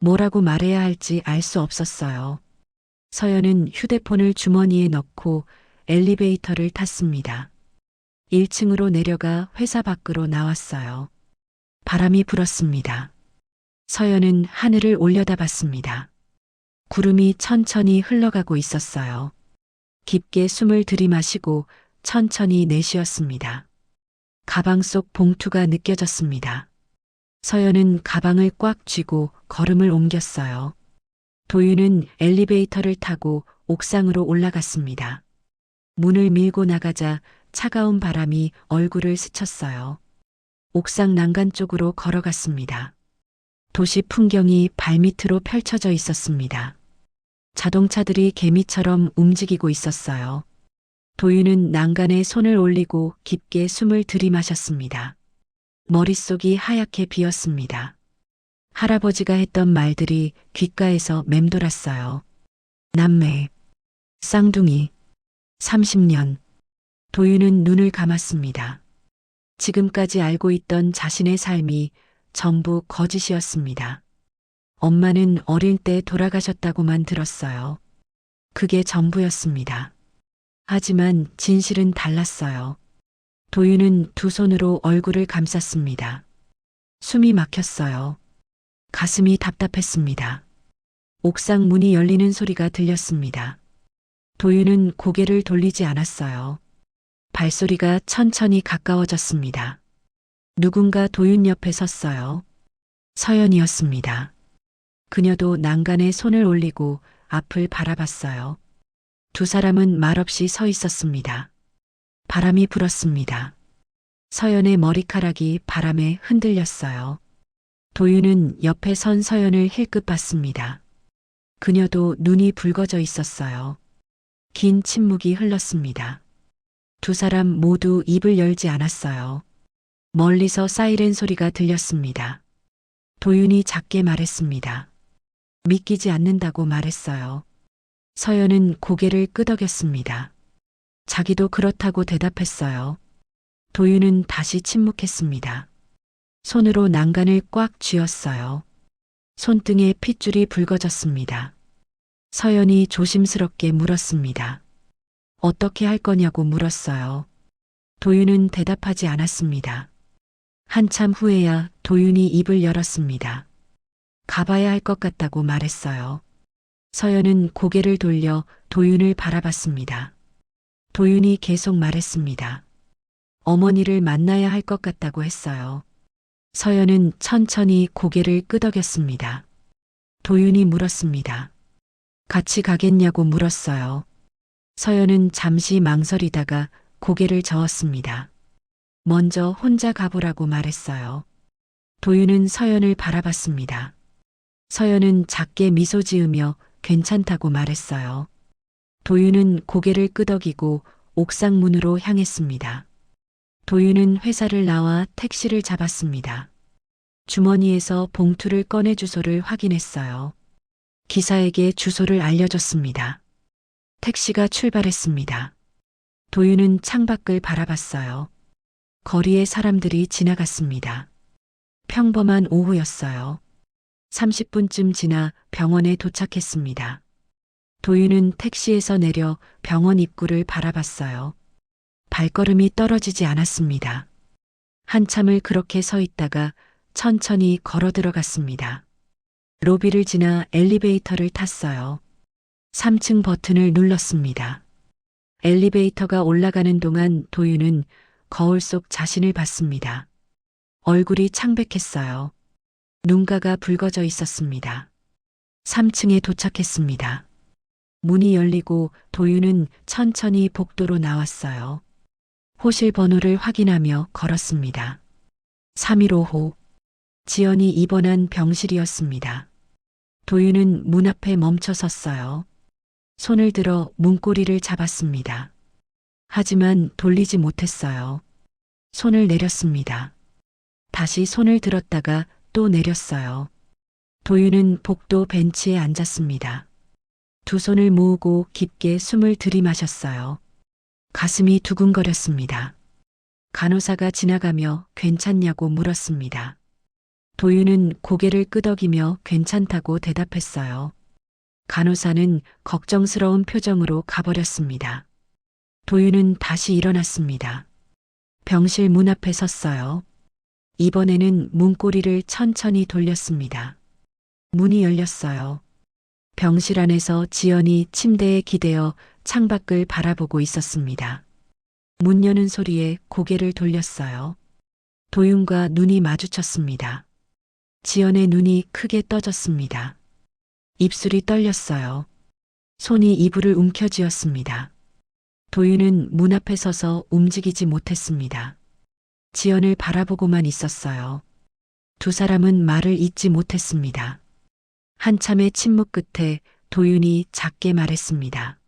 뭐라고 말해야 할지 알 수 없었어요. 서연은 휴대폰을 주머니에 넣고 엘리베이터를 탔습니다. 1층으로 내려가 회사 밖으로 나왔어요. 바람이 불었습니다. 서연은 하늘을 올려다봤습니다. 구름이 천천히 흘러가고 있었어요. 깊게 숨을 들이마시고 천천히 내쉬었습니다. 가방 속 봉투가 느껴졌습니다. 서연은 가방을 꽉 쥐고 걸음을 옮겼어요. 도윤은 엘리베이터를 타고 옥상으로 올라갔습니다. 문을 밀고 나가자 차가운 바람이 얼굴을 스쳤어요. 옥상 난간 쪽으로 걸어갔습니다. 도시 풍경이 발밑으로 펼쳐져 있었습니다. 자동차들이 개미처럼 움직이고 있었어요. 도윤은 난간에 손을 올리고 깊게 숨을 들이마셨습니다. 머릿속이 하얗게 비었습니다. 할아버지가 했던 말들이 귓가에서 맴돌았어요. 남매, 쌍둥이, 30년. 도윤은 눈을 감았습니다. 지금까지 알고 있던 자신의 삶이 전부 거짓이었습니다. 엄마는 어릴 때 돌아가셨다고만 들었어요. 그게 전부였습니다. 하지만 진실은 달랐어요. 도윤은 두 손으로 얼굴을 감쌌습니다. 숨이 막혔어요. 가슴이 답답했습니다. 옥상 문이 열리는 소리가 들렸습니다. 도윤은 고개를 돌리지 않았어요. 발소리가 천천히 가까워졌습니다. 누군가 도윤 옆에 섰어요. 서연이었습니다. 그녀도 난간에 손을 올리고 앞을 바라봤어요. 두 사람은 말없이 서 있었습니다. 바람이 불었습니다. 서연의 머리카락이 바람에 흔들렸어요. 도윤은 옆에 선 서연을 힐끗 봤습니다. 그녀도 눈이 붉어져 있었어요. 긴 침묵이 흘렀습니다. 두 사람 모두 입을 열지 않았어요. 멀리서 사이렌 소리가 들렸습니다. 도윤이 작게 말했습니다. 믿기지 않는다고 말했어요. 서연은 고개를 끄덕였습니다. 자기도 그렇다고 대답했어요. 도윤은 다시 침묵했습니다. 손으로 난간을 꽉 쥐었어요. 손등에 핏줄이 붉어졌습니다. 서연이 조심스럽게 물었습니다. 어떻게 할 거냐고 물었어요. 도윤은 대답하지 않았습니다. 한참 후에야 도윤이 입을 열었습니다. 가봐야 할 것 같다고 말했어요. 서연은 고개를 돌려 도윤을 바라봤습니다. 도윤이 계속 말했습니다. 어머니를 만나야 할 것 같다고 했어요. 서연은 천천히 고개를 끄덕였습니다. 도윤이 물었습니다. 같이 가겠냐고 물었어요. 서연은 잠시 망설이다가 고개를 저었습니다. 먼저 혼자 가보라고 말했어요. 도윤은 서연을 바라봤습니다. 서연은 작게 미소 지으며 괜찮다고 말했어요. 도윤은 고개를 끄덕이고 옥상 문으로 향했습니다. 도윤은 회사를 나와 택시를 잡았습니다. 주머니에서 봉투를 꺼내 주소를 확인했어요. 기사에게 주소를 알려줬습니다. 택시가 출발했습니다. 도윤은 창밖을 바라봤어요. 거리에 사람들이 지나갔습니다. 평범한 오후였어요. 30분쯤 지나 병원에 도착했습니다. 도윤은 택시에서 내려 병원 입구를 바라봤어요. 발걸음이 떨어지지 않았습니다. 한참을 그렇게 서 있다가 천천히 걸어 들어갔습니다. 로비를 지나 엘리베이터를 탔어요. 3층 버튼을 눌렀습니다. 엘리베이터가 올라가는 동안 도윤은 거울 속 자신을 봤습니다. 얼굴이 창백했어요. 눈가가 붉어져 있었습니다. 3층에 도착했습니다. 문이 열리고 도윤은 천천히 복도로 나왔어요. 호실 번호를 확인하며 걸었습니다. 315호. 지연이 입원한 병실이었습니다. 도윤은 문 앞에 멈춰 섰어요. 손을 들어 문고리를 잡았습니다. 하지만 돌리지 못했어요. 손을 내렸습니다. 다시 손을 들었다가 또 내렸어요. 도윤은 복도 벤치에 앉았습니다. 두 손을 모으고 깊게 숨을 들이마셨어요. 가슴이 두근거렸습니다. 간호사가 지나가며 괜찮냐고 물었습니다. 도윤은 고개를 끄덕이며 괜찮다고 대답했어요. 간호사는 걱정스러운 표정으로 가버렸습니다. 도윤은 다시 일어났습니다. 병실 문 앞에 섰어요. 이번에는 문고리를 천천히 돌렸습니다. 문이 열렸어요. 병실 안에서 지연이 침대에 기대어 창밖을 바라보고 있었습니다. 문 여는 소리에 고개를 돌렸어요. 도윤과 눈이 마주쳤습니다. 지연의 눈이 크게 떠졌습니다. 입술이 떨렸어요. 손이 이불을 움켜쥐었습니다. 도윤은 문 앞에 서서 움직이지 못했습니다. 지연을 바라보고만 있었어요. 두 사람은 말을 잇지 못했습니다. 한참의 침묵 끝에 도윤이 작게 말했습니다.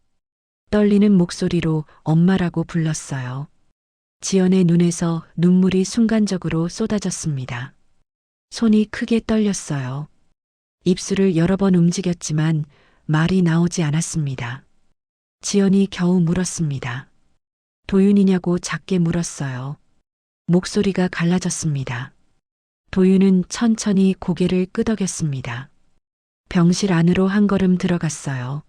떨리는 목소리로 엄마라고 불렀어요. 지연의 눈에서 눈물이 순간적으로 쏟아졌습니다. 손이 크게 떨렸어요. 입술을 여러 번 움직였지만 말이 나오지 않았습니다. 지연이 겨우 물었습니다. 도윤이냐고 작게 물었어요. 목소리가 갈라졌습니다. 도윤은 천천히 고개를 끄덕였습니다. 병실 안으로 한 걸음 들어갔어요.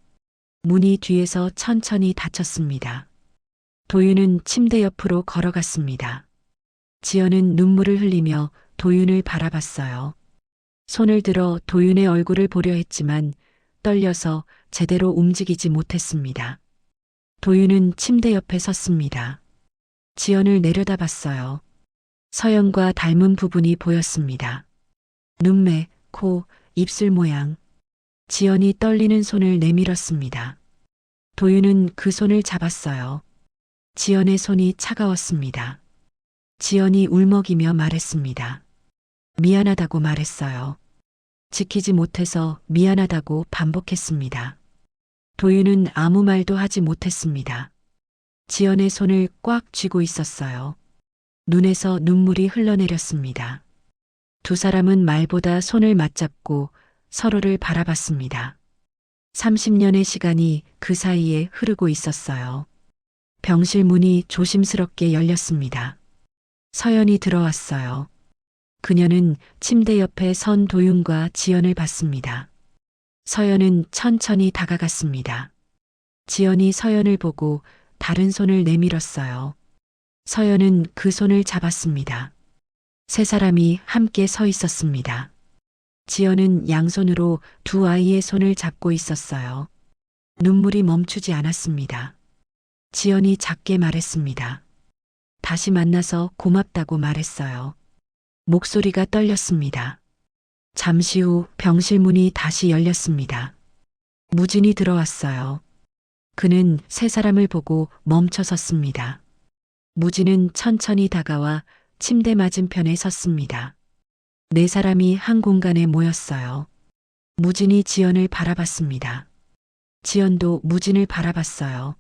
문이 뒤에서 천천히 닫혔습니다. 도윤은 침대 옆으로 걸어갔습니다. 지연은 눈물을 흘리며 도윤을 바라봤어요. 손을 들어 도윤의 얼굴을 보려 했지만 떨려서 제대로 움직이지 못했습니다. 도윤은 침대 옆에 섰습니다. 지연을 내려다봤어요. 서연과 닮은 부분이 보였습니다. 눈매, 코, 입술 모양. 지연이 떨리는 손을 내밀었습니다. 도윤은 그 손을 잡았어요. 지연의 손이 차가웠습니다. 지연이 울먹이며 말했습니다. 미안하다고 말했어요. 지키지 못해서 미안하다고 반복했습니다. 도윤은 아무 말도 하지 못했습니다. 지연의 손을 꽉 쥐고 있었어요. 눈에서 눈물이 흘러내렸습니다. 두 사람은 말보다 손을 맞잡고 서로를 바라봤습니다. 30년의 시간이 그 사이에 흐르고 있었어요. 병실 문이 조심스럽게 열렸습니다. 서연이 들어왔어요. 그녀는 침대 옆에 선 도윤과 지연을 봤습니다. 서연은 천천히 다가갔습니다. 지연이 서연을 보고 다른 손을 내밀었어요. 서연은 그 손을 잡았습니다. 세 사람이 함께 서 있었습니다. 지연은 양손으로 두 아이의 손을 잡고 있었어요. 눈물이 멈추지 않았습니다. 지연이 작게 말했습니다. 다시 만나서 고맙다고 말했어요. 목소리가 떨렸습니다. 잠시 후 병실 문이 다시 열렸습니다. 무진이 들어왔어요. 그는 세 사람을 보고 멈춰 섰습니다. 무진은 천천히 다가와 침대 맞은편에 섰습니다. 네 사람이 한 공간에 모였어요. 무진이 지연을 바라봤습니다. 지연도 무진을 바라봤어요.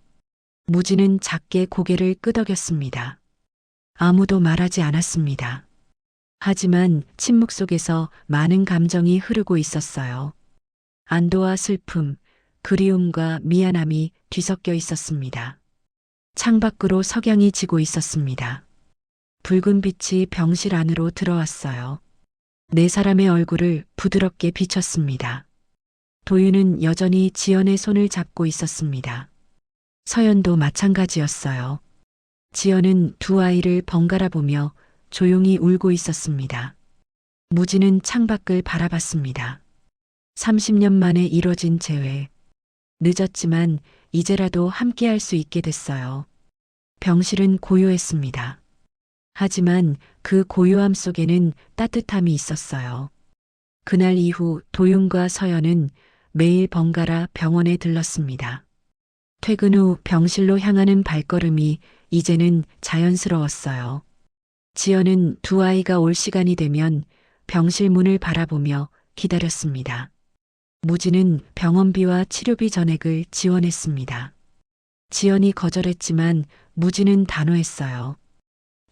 무진은 작게 고개를 끄덕였습니다. 아무도 말하지 않았습니다. 하지만 침묵 속에서 많은 감정이 흐르고 있었어요. 안도와 슬픔, 그리움과 미안함이 뒤섞여 있었습니다. 창밖으로 석양이 지고 있었습니다. 붉은 빛이 병실 안으로 들어왔어요. 네 사람의 얼굴을 부드럽게 비췄습니다. 도윤은 여전히 지연의 손을 잡고 있었습니다. 서연도 마찬가지였어요. 지연은 두 아이를 번갈아 보며 조용히 울고 있었습니다. 무진은 창밖을 바라봤습니다. 30년 만에 이뤄진 재회. 늦었지만 이제라도 함께할 수 있게 됐어요. 병실은 고요했습니다. 하지만 그 고요함 속에는 따뜻함이 있었어요. 그날 이후 도윤과 서연은 매일 번갈아 병원에 들렀습니다. 퇴근 후 병실로 향하는 발걸음이 이제는 자연스러웠어요. 지연은 두 아이가 올 시간이 되면 병실 문을 바라보며 기다렸습니다. 무지는 병원비와 치료비 전액을 지원했습니다. 지연이 거절했지만 무지는 단호했어요.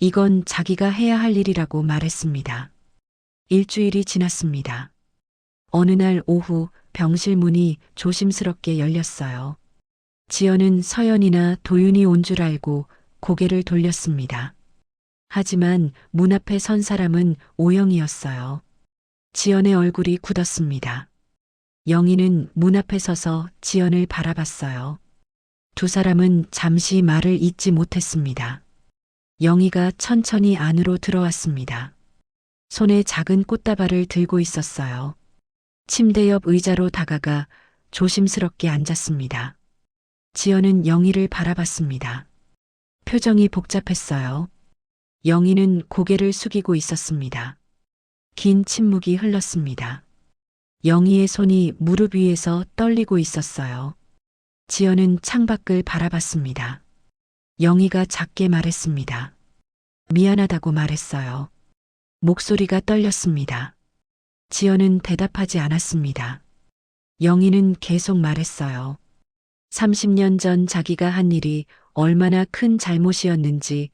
이건 자기가 해야 할 일이라고 말했습니다. 일주일이 지났습니다. 어느 날 오후 병실 문이 조심스럽게 열렸어요. 지연은 서연이나 도윤이 온 줄 알고 고개를 돌렸습니다. 하지만 문 앞에 선 사람은 오영이었어요. 지연의 얼굴이 굳었습니다. 영희는 문 앞에 서서 지연을 바라봤어요. 두 사람은 잠시 말을 잇지 못했습니다. 영희가 천천히 안으로 들어왔습니다. 손에 작은 꽃다발을 들고 있었어요. 침대 옆 의자로 다가가 조심스럽게 앉았습니다. 지연은 영희를 바라봤습니다. 표정이 복잡했어요. 영희는 고개를 숙이고 있었습니다. 긴 침묵이 흘렀습니다. 영희의 손이 무릎 위에서 떨리고 있었어요. 지연은 창밖을 바라봤습니다. 영희가 작게 말했습니다. 미안하다고 말했어요. 목소리가 떨렸습니다. 지연은 대답하지 않았습니다. 영희는 계속 말했어요. 30년 전 자기가 한 일이 얼마나 큰 잘못이었는지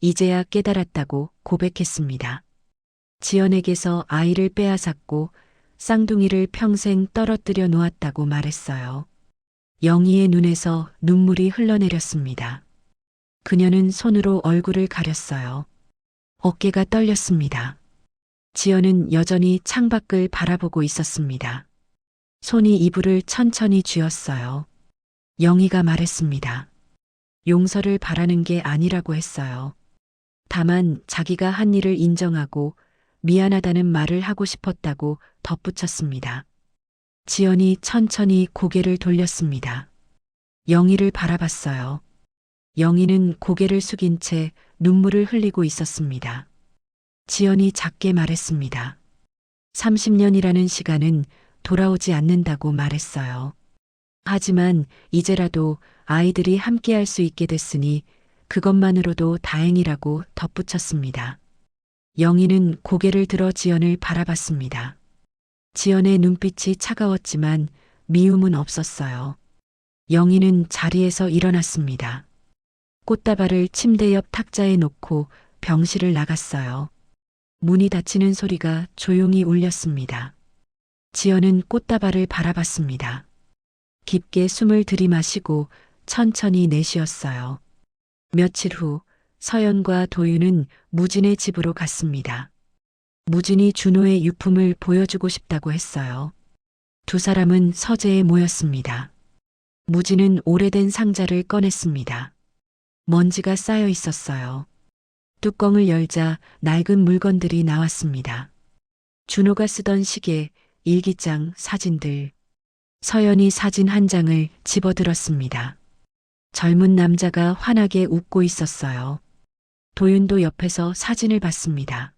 이제야 깨달았다고 고백했습니다. 지연에게서 아이를 빼앗았고 쌍둥이를 평생 떨어뜨려 놓았다고 말했어요. 영희의 눈에서 눈물이 흘러내렸습니다. 그녀는 손으로 얼굴을 가렸어요. 어깨가 떨렸습니다. 지연은 여전히 창밖을 바라보고 있었습니다. 손이 이불을 천천히 쥐었어요. 영희가 말했습니다. 용서를 바라는 게 아니라고 했어요. 다만 자기가 한 일을 인정하고 미안하다는 말을 하고 싶었다고 덧붙였습니다. 지연이 천천히 고개를 돌렸습니다. 영희를 바라봤어요. 영희는 고개를 숙인 채 눈물을 흘리고 있었습니다. 지연이 작게 말했습니다. 30년이라는 시간은 돌아오지 않는다고 말했어요. 하지만 이제라도 아이들이 함께할 수 있게 됐으니 그것만으로도 다행이라고 덧붙였습니다. 영희는 고개를 들어 지연을 바라봤습니다. 지연의 눈빛이 차가웠지만 미움은 없었어요. 영희는 자리에서 일어났습니다. 꽃다발을 침대 옆 탁자에 놓고 병실을 나갔어요. 문이 닫히는 소리가 조용히 울렸습니다. 지연은 꽃다발을 바라봤습니다. 깊게 숨을 들이마시고 천천히 내쉬었어요. 며칠 후 서연과 도윤은 무진의 집으로 갔습니다. 무진이 준호의 유품을 보여주고 싶다고 했어요. 두 사람은 서재에 모였습니다. 무진은 오래된 상자를 꺼냈습니다. 먼지가 쌓여 있었어요. 뚜껑을 열자 낡은 물건들이 나왔습니다. 준호가 쓰던 시계, 일기장, 사진들. 서연이 사진 한 장을 집어들었습니다. 젊은 남자가 환하게 웃고 있었어요. 도윤도 옆에서 사진을 봤습니다.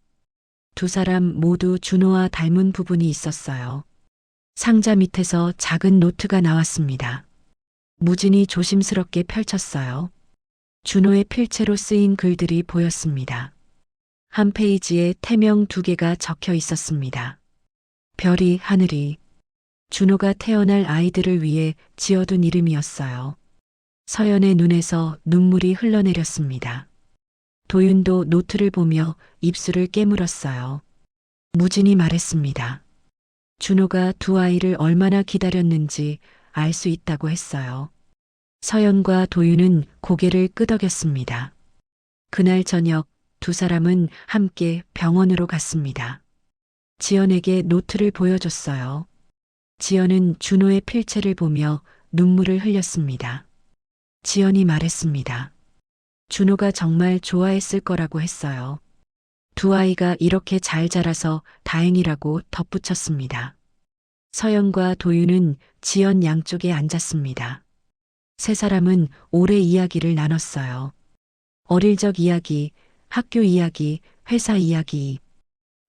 두 사람 모두 준호와 닮은 부분이 있었어요. 상자 밑에서 작은 노트가 나왔습니다. 무진이 조심스럽게 펼쳤어요. 준호의 필체로 쓰인 글들이 보였습니다. 한 페이지에 태명 2개가 적혀 있었습니다. 별이, 하늘이. 준호가 태어날 아이들을 위해 지어둔 이름이었어요. 서연의 눈에서 눈물이 흘러내렸습니다. 도윤도 노트를 보며 입술을 깨물었어요. 무진이 말했습니다. 준호가 두 아이를 얼마나 기다렸는지 알 수 있다고 했어요. 서연과 도윤은 고개를 끄덕였습니다. 그날 저녁 두 사람은 함께 병원으로 갔습니다. 지연에게 노트를 보여줬어요. 지연은 준호의 필체를 보며 눈물을 흘렸습니다. 지연이 말했습니다. 준호가 정말 좋아했을 거라고 했어요. 두 아이가 이렇게 잘 자라서 다행이라고 덧붙였습니다. 서연과 도윤은 지연 양쪽에 앉았습니다. 세 사람은 오래 이야기를 나눴어요. 어릴 적 이야기, 학교 이야기, 회사 이야기.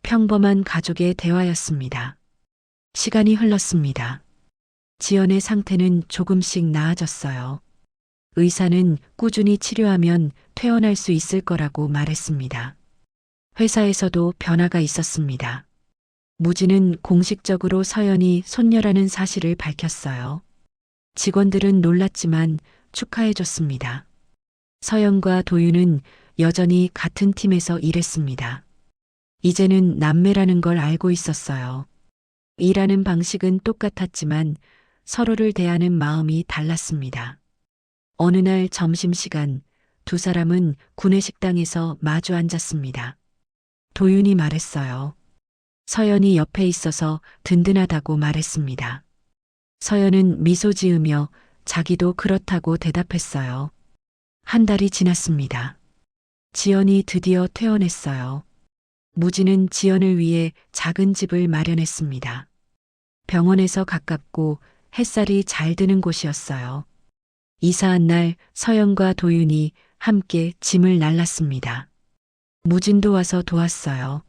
평범한 가족의 대화였습니다. 시간이 흘렀습니다. 지연의 상태는 조금씩 나아졌어요. 의사는 꾸준히 치료하면 퇴원할 수 있을 거라고 말했습니다. 회사에서도 변화가 있었습니다. 무진은 공식적으로 서연이 손녀라는 사실을 밝혔어요. 직원들은 놀랐지만 축하해줬습니다. 서연과 도윤은 여전히 같은 팀에서 일했습니다. 이제는 남매라는 걸 알고 있었어요. 일하는 방식은 똑같았지만 서로를 대하는 마음이 달랐습니다. 어느 날 점심시간 두 사람은 구내식당에서 마주 앉았습니다. 도윤이 말했어요. 서연이 옆에 있어서 든든하다고 말했습니다. 서연은 미소 지으며 자기도 그렇다고 대답했어요. 한 달이 지났습니다. 지연이 드디어 퇴원했어요. 무진은 지연을 위해 작은 집을 마련했습니다. 병원에서 가깝고 햇살이 잘 드는 곳이었어요. 이사한 날 서연과 도윤이 함께 짐을 날랐습니다. 무진도 와서 도왔어요.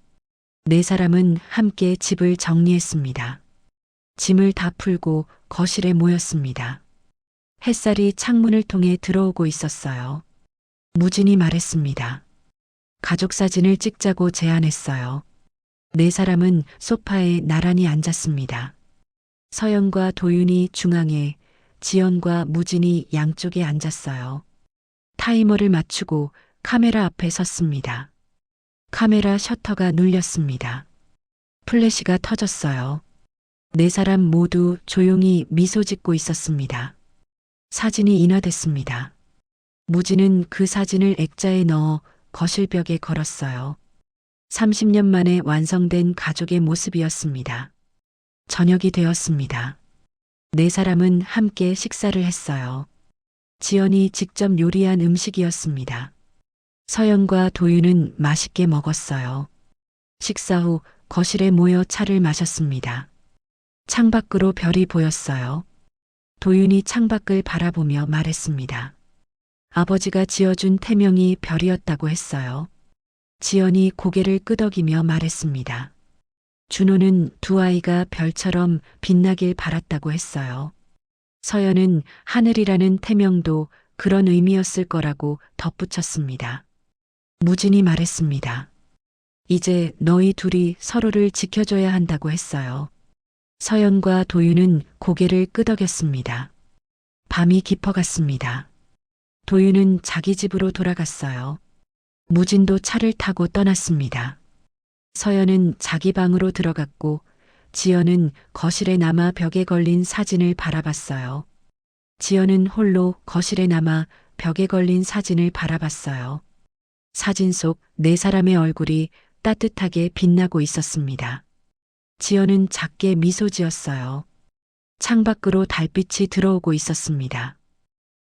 네 사람은 함께 집을 정리했습니다. 짐을 다 풀고 거실에 모였습니다. 햇살이 창문을 통해 들어오고 있었어요. 무진이 말했습니다. 가족 사진을 찍자고 제안했어요. 네 사람은 소파에 나란히 앉았습니다. 서연과 도윤이 중앙에, 지연과 무진이 양쪽에 앉았어요. 타이머를 맞추고 카메라 앞에 섰습니다. 카메라 셔터가 눌렸습니다. 플래시가 터졌어요. 네 사람 모두 조용히 미소 짓고 있었습니다. 사진이 인화됐습니다. 무진은 그 사진을 액자에 넣어 거실벽에 걸었어요. 30년 만에 완성된 가족의 모습이었습니다. 저녁이 되었습니다. 네 사람은 함께 식사를 했어요. 지연이 직접 요리한 음식이었습니다. 서연과 도윤은 맛있게 먹었어요. 식사 후 거실에 모여 차를 마셨습니다. 창밖으로 별이 보였어요. 도윤이 창밖을 바라보며 말했습니다. 아버지가 지어준 태명이 별이었다고 했어요. 지연이 고개를 끄덕이며 말했습니다. 준호는 두 아이가 별처럼 빛나길 바랐다고 했어요. 서연은 하늘이라는 태명도 그런 의미였을 거라고 덧붙였습니다. 무진이 말했습니다. 이제 너희 둘이 서로를 지켜줘야 한다고 했어요. 서연과 도윤은 고개를 끄덕였습니다. 밤이 깊어갔습니다. 도윤은 자기 집으로 돌아갔어요. 무진도 차를 타고 떠났습니다. 서연은 자기 방으로 들어갔고 지연은 거실에 남아 벽에 걸린 사진을 바라봤어요. 지연은 홀로 거실에 남아 벽에 걸린 사진을 바라봤어요. 사진 속 네 사람의 얼굴이 따뜻하게 빛나고 있었습니다. 지연은 작게 미소 지었어요. 창밖으로 달빛이 들어오고 있었습니다.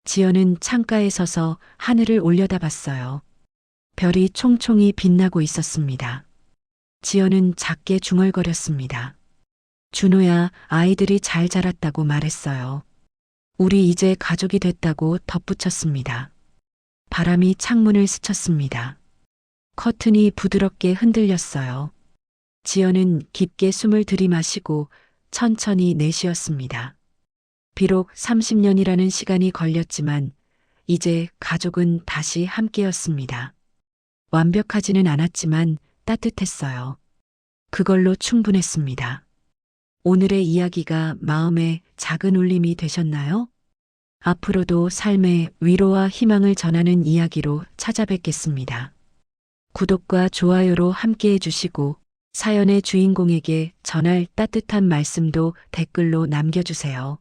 지연은 창가에 서서 하늘을 올려다봤어요. 별이 총총히 빛나고 있었습니다. 지연은 작게 중얼거렸습니다. 준호야, 아이들이 잘 자랐다고 말했어요. 우리 이제 가족이 됐다고 덧붙였습니다. 바람이 창문을 스쳤습니다. 커튼이 부드럽게 흔들렸어요. 지연은 깊게 숨을 들이마시고 천천히 내쉬었습니다. 비록 30년이라는 시간이 걸렸지만 이제 가족은 다시 함께였습니다. 완벽하지는 않았지만 따뜻했어요. 그걸로 충분했습니다. 오늘의 이야기가 마음에 작은 울림이 되셨나요? 앞으로도 삶의 위로와 희망을 전하는 이야기로 찾아뵙겠습니다. 구독과 좋아요로 함께해 주시고 사연의 주인공에게 전할 따뜻한 말씀도 댓글로 남겨주세요.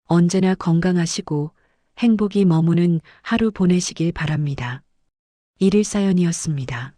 언제나 건강하시고 행복이 머무는 하루 보내시길 바랍니다. 일일 사연이었습니다.